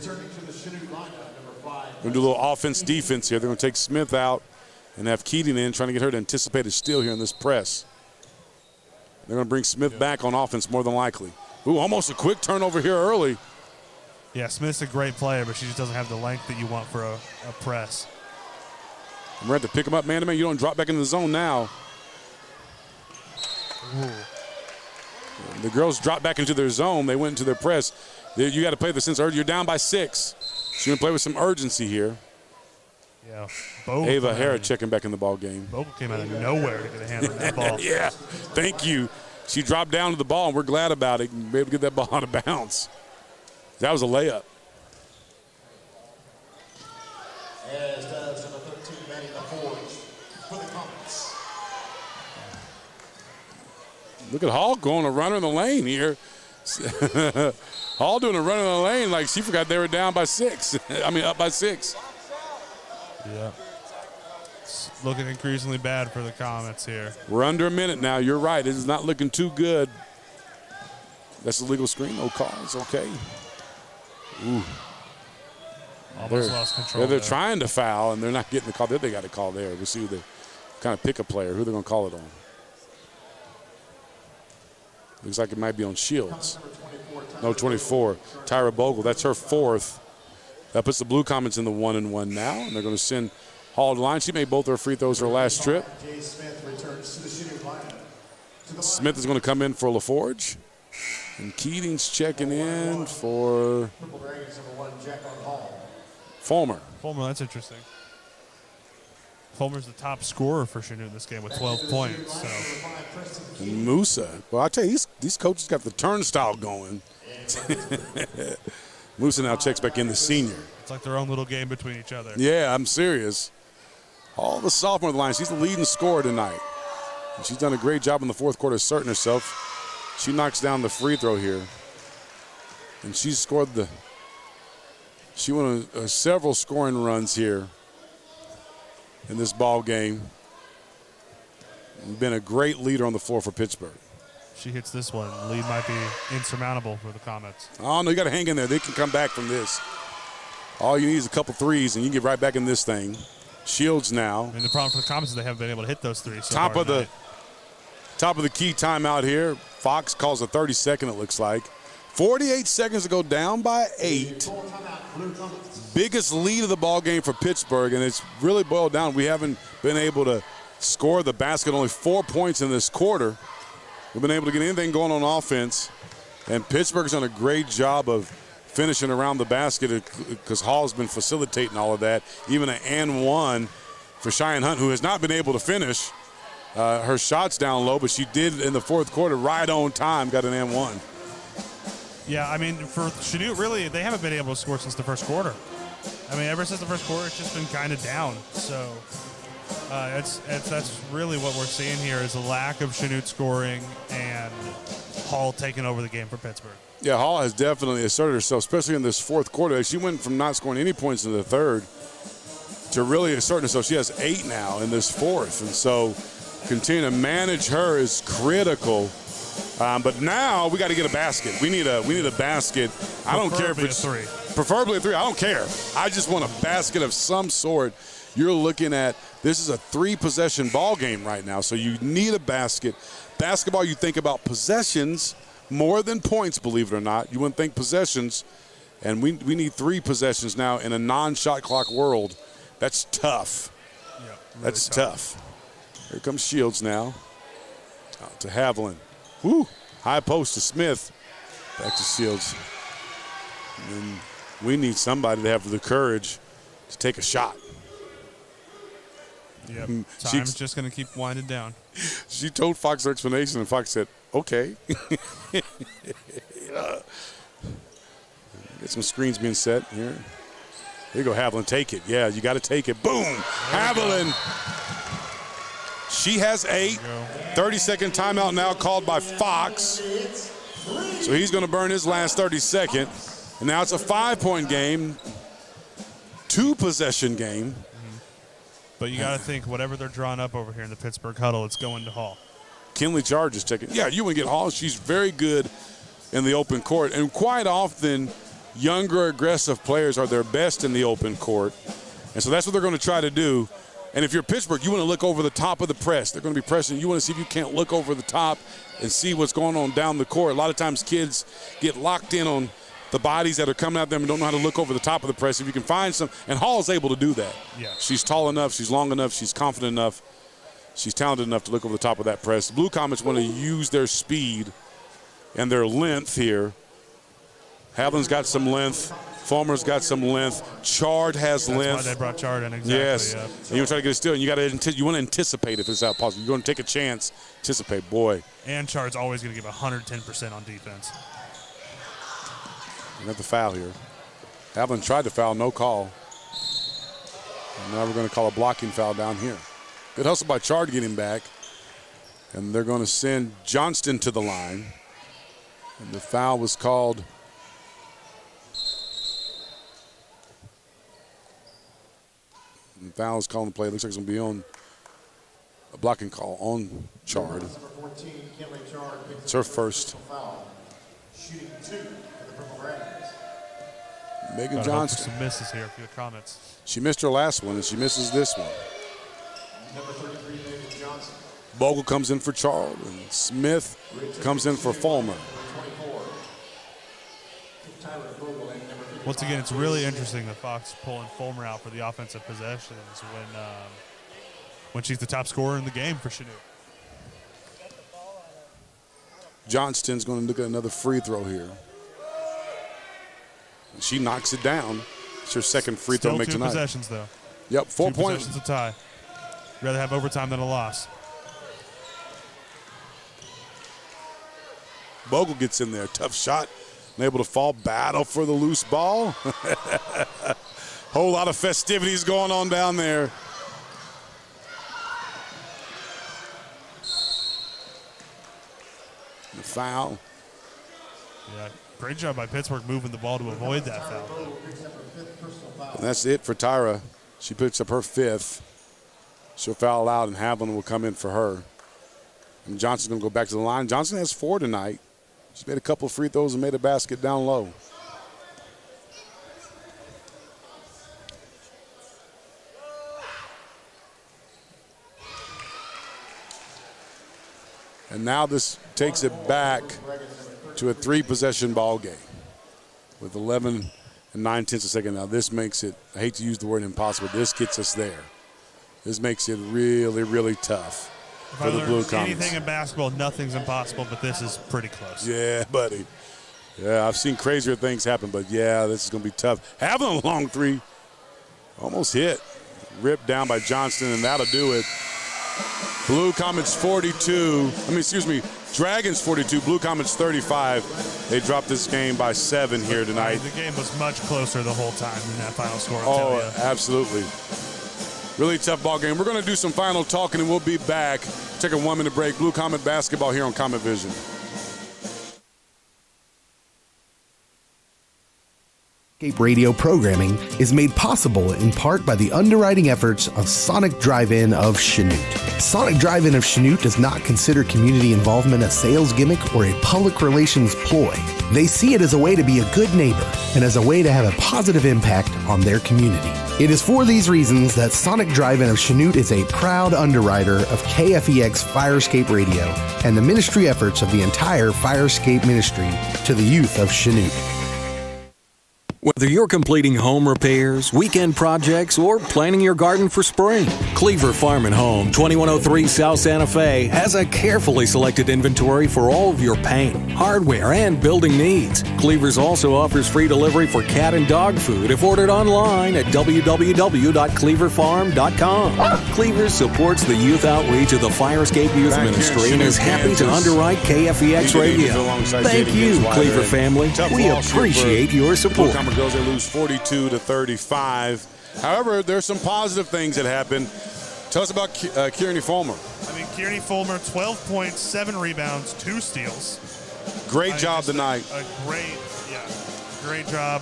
to do a little offense-defense here. They're going to take Smith out and have Keating in, trying to get her to anticipate a steal here in this press. They're going to bring Smith back on offense more than likely. Ooh, almost a quick turnover here early. Yeah, Smith's a great player, but she just doesn't have the length that you want for a press. We're going to have to pick him up man-to-man. You don't drop back into the zone now. Ooh. The girls dropped back into their zone. They went into their press. You got to play the sense of urgency. You're down by 6. So you're going to play with some urgency here. Yeah. Ava Hara checking back in the ball game. Bogle came out of nowhere to get a hand on that ball. Yeah, thank you. She dropped down to the ball, and we're glad about it. And be able to get that ball out of bounds. That was a layup. As does number 13, Maddie LaForge for the Comets. Look at Hall going a runner in the lane here. Hall doing a runner in the lane like she forgot they were down by 6. I mean, up by 6. Yeah. It's looking increasingly bad for the Comets here. We're under a minute now. You're right. It is not looking too good. That's a legal screen. No calls. Okay. Ooh. Almost lost control. They're trying to foul, and they're not getting the call. They got a call there. We'll see who they kind of pick a player. Who they're going to call it on. Looks like it might be on Shields. No, 24. Tyra Bogle. That's her 4th. That puts the Blue Comets in the 1-1 now, and they're going to send Hall to the line. She made both her free throws her last trip. Smith is going to come in for LaForge. And Keating's checking in for Fulmer. Fulmer, that's interesting. Fulmer's the top scorer for Chanute in this game with 12 points. So. And Musa. Well, I tell you, these coaches got the turnstile going. Musa now checks back in, the senior. It's like their own little game between each other. Yeah, I'm serious. All the sophomore line. She's the leading scorer tonight. And she's done a great job in the fourth quarter asserting herself. She knocks down the free throw here. And she scored she went on several scoring runs here in this ball game. And been a great leader on the floor for Pittsburgh. She hits this one. The lead might be insurmountable for the Comets. Oh, no, you got to hang in there. They can come back from this. All you need is a couple threes, and you can get right back in this thing. Shields now. And the problem for the Comets is they haven't been able to hit those threes. Top of the key timeout here. Fox calls a 30-second, it looks like. 48 seconds to go, down by 8. Biggest lead of the ball game for Pittsburgh, and it's really boiled down. We haven't been able to score the basket. Only 4 points in this quarter. We've been able to get anything going on offense, and Pittsburgh's done a great job of finishing around the basket because Hall's been facilitating all of that. Even an and one for Cheyenne Hunt, who has not been able to finish. Her shot's down low, but she did in the fourth quarter right on time, got an and one. Yeah, I mean, for Chanute, really, they haven't been able to score since the first quarter. I mean, ever since the first quarter, it's just been kind of down. So that's really what we're seeing here is a lack of Chanute scoring and Hall taking over the game for Pittsburgh. Yeah, Hall has definitely asserted herself, especially in this fourth quarter. She went from not scoring any points in the third to really asserting herself. She has 8 now in this fourth, and so continue to manage her is critical. But now we got to get a basket. We need a basket. I don't care if it's preferably a 3. I don't care. I just want a basket of some sort. You're looking at this is a 3-possession ball game right now, so you need a basket. Basketball, you think about possessions more than points, believe it or not. You wouldn't think possessions, and we need 3 possessions now in a non-shot clock world. That's tough. Yeah, really that's tough. Here comes Shields now. Out to Haviland. Woo! High post to Smith. Back to Shields. And we need somebody to have the courage to take a shot. Yep. Time's just going to keep winding down. She told Fox her explanation, and Fox said, okay. Get some screens being set here. There you go, Haviland. Take it. Yeah, you got to take it. Boom! Haviland. She has 8. 30-second timeout now called by Fox. So he's going to burn his last 30-second. And now it's a 5-point game, 2-possession game. But you got to think, whatever they're drawing up over here in the Pittsburgh huddle, it's going to Hall. Kinley Charge is taking. Yeah, you want to get Hall. She's very good in the open court. And quite often, younger, aggressive players are their best in the open court. And so that's what they're going to try to do. And if you're Pittsburgh, you want to look over the top of the press. They're going to be pressing. You want to see if you can't look over the top and see what's going on down the court. A lot of times kids get locked in on the bodies that are coming at them and don't know how to look over the top of the press. If you can find some, and Hall is able to do that. Yeah. She's tall enough, she's long enough, she's confident enough, she's talented enough to look over the top of that press. The Blue Comets want to use their speed and their length here. Haviland's got some length. Fulmer's got some length. Chard has length. That's why they brought Chard in, exactly. Yes. Yeah. And you try to get a steal, and you want to anticipate if it's out possible. You're going to take a chance, anticipate, boy. And Chard's always going to give 110% on defense. We got the foul here. Havlin tried to foul, no call. And now we're going to call a blocking foul down here. Good hustle by Chard to get him back. And they're going to send Johnston to the line. And the foul was called. And the foul is calling the play. It looks like it's going to be on a blocking call on Chard. It's her first. Shooting 2 for the Purple Dragons. Megan Johnston. Some misses here for your comments. She missed her last one, and she misses this one. Number 33, Megan Johnson. Bogle comes in for Chard, and Smith comes in for Fulmer. 24. Tyler Bogle and number 55. Once again, it's really interesting that Fox pulling Fulmer out for the offensive possessions when she's the top scorer in the game for Chanute. Johnston's going to look at another free throw here. She knocks it down. It's her second free throw make tonight. Still 2 possessions, though. Yep, 4 points. 2 possessions to tie. Rather have overtime than a loss. Bogle gets in there. Tough shot. Able to fall. Battle for the loose ball. Whole lot of festivities going on down there. The foul. Yeah, great job by Pittsburgh moving the ball to avoid that foul. And that's it for Tyra. She picks up her 5th. She'll foul out, and Havlin will come in for her. And Johnson's going to go back to the line. Johnson has 4 tonight. She's made a couple of free throws and made a basket down low. And now this takes it back to a 3-possession ball game with 11 and 9/10 a second. Now this makes it, I hate to use the word impossible, this gets us there. This makes it really, really tough for the Blue Comets. Anything in basketball, nothing's impossible, but this is pretty close. Yeah, buddy. Yeah, I've seen crazier things happen, but yeah, this is going to be tough. Having a long 3, almost hit. Ripped down by Johnston, and that'll do it. Blue Comets 42. Dragons 42. Blue Comets 35. They dropped this game by 7 here tonight. The game was much closer the whole time than that final score. I'll tell you. Absolutely. Really tough ball game. We're going to do some final talking, and we'll be back. Take a 1-minute break. Blue Comet basketball here on Comet Vision. Radio programming is made possible in part by the underwriting efforts of Sonic Drive-In of Chanute. Sonic Drive-In of Chanute does not consider community involvement a sales gimmick or a public relations ploy. They see it as a way to be a good neighbor and as a way to have a positive impact on their community. It is for these reasons that Sonic Drive-In of Chanute is a proud underwriter of KFEX Firescape Radio and the ministry efforts of the entire Firescape ministry to the youth of Chanute. Whether you're completing home repairs, weekend projects, or planting your garden for spring, Cleaver Farm and Home, 2103 South Santa Fe, has a carefully selected inventory for all of your paint, hardware, and building needs. Cleaver's also offers free delivery for cat and dog food if ordered online at www.cleaverfarm.com. Cleaver supports the youth outreach of the Firescape Youth Ministry and is happy to underwrite KFEX Radio. Thank you, Cleaver family. We appreciate your support. Girls, they lose 42-35. However, there's some positive things that happened. Tell us about Kearney Fulmer. Kearney Fulmer, 12 points, 7 rebounds, 2 steals. Great job tonight. Great job.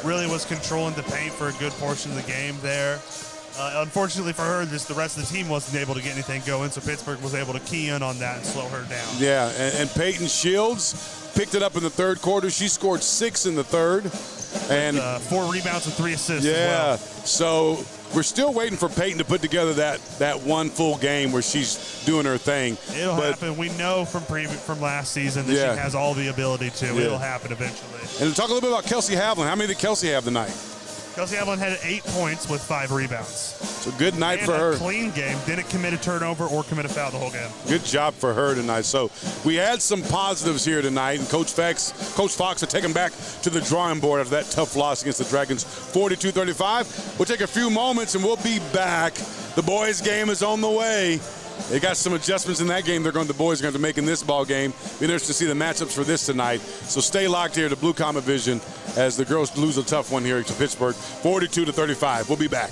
Really was controlling the paint for a good portion of the game there. Unfortunately for her, the rest of the team wasn't able to get anything going, so Pittsburgh was able to key in on that and slow her down. Yeah, and Peyton Shields picked it up in the third quarter. She scored 6 in the third. And 4 rebounds and 3 assists as Yeah, well. so we're still waiting for Peyton to put together that one full game where she's doing her thing. It'll happen. We know from last season that she has all the ability to. Yeah. It'll happen eventually. And talk a little bit about Kelsey Havlin. How many did Kelsey have tonight? Kelsey Havlin had 8 points with 5 rebounds. So good night and for her. Clean game. Didn't commit a turnover or commit a foul the whole game. Good job for her tonight. So we had some positives here tonight, and Coach Fox are taking back to the drawing board after that tough loss against the Dragons, 42-35. We'll take a few moments, and we'll be back. The boys' game is on the way. They got some adjustments in that game. The boys are going to make in this ball game. Be interested to see the matchups for this tonight. So stay locked here to Blue Comet Vision as the girls lose a tough one here to Pittsburg, 42-35. We'll be back.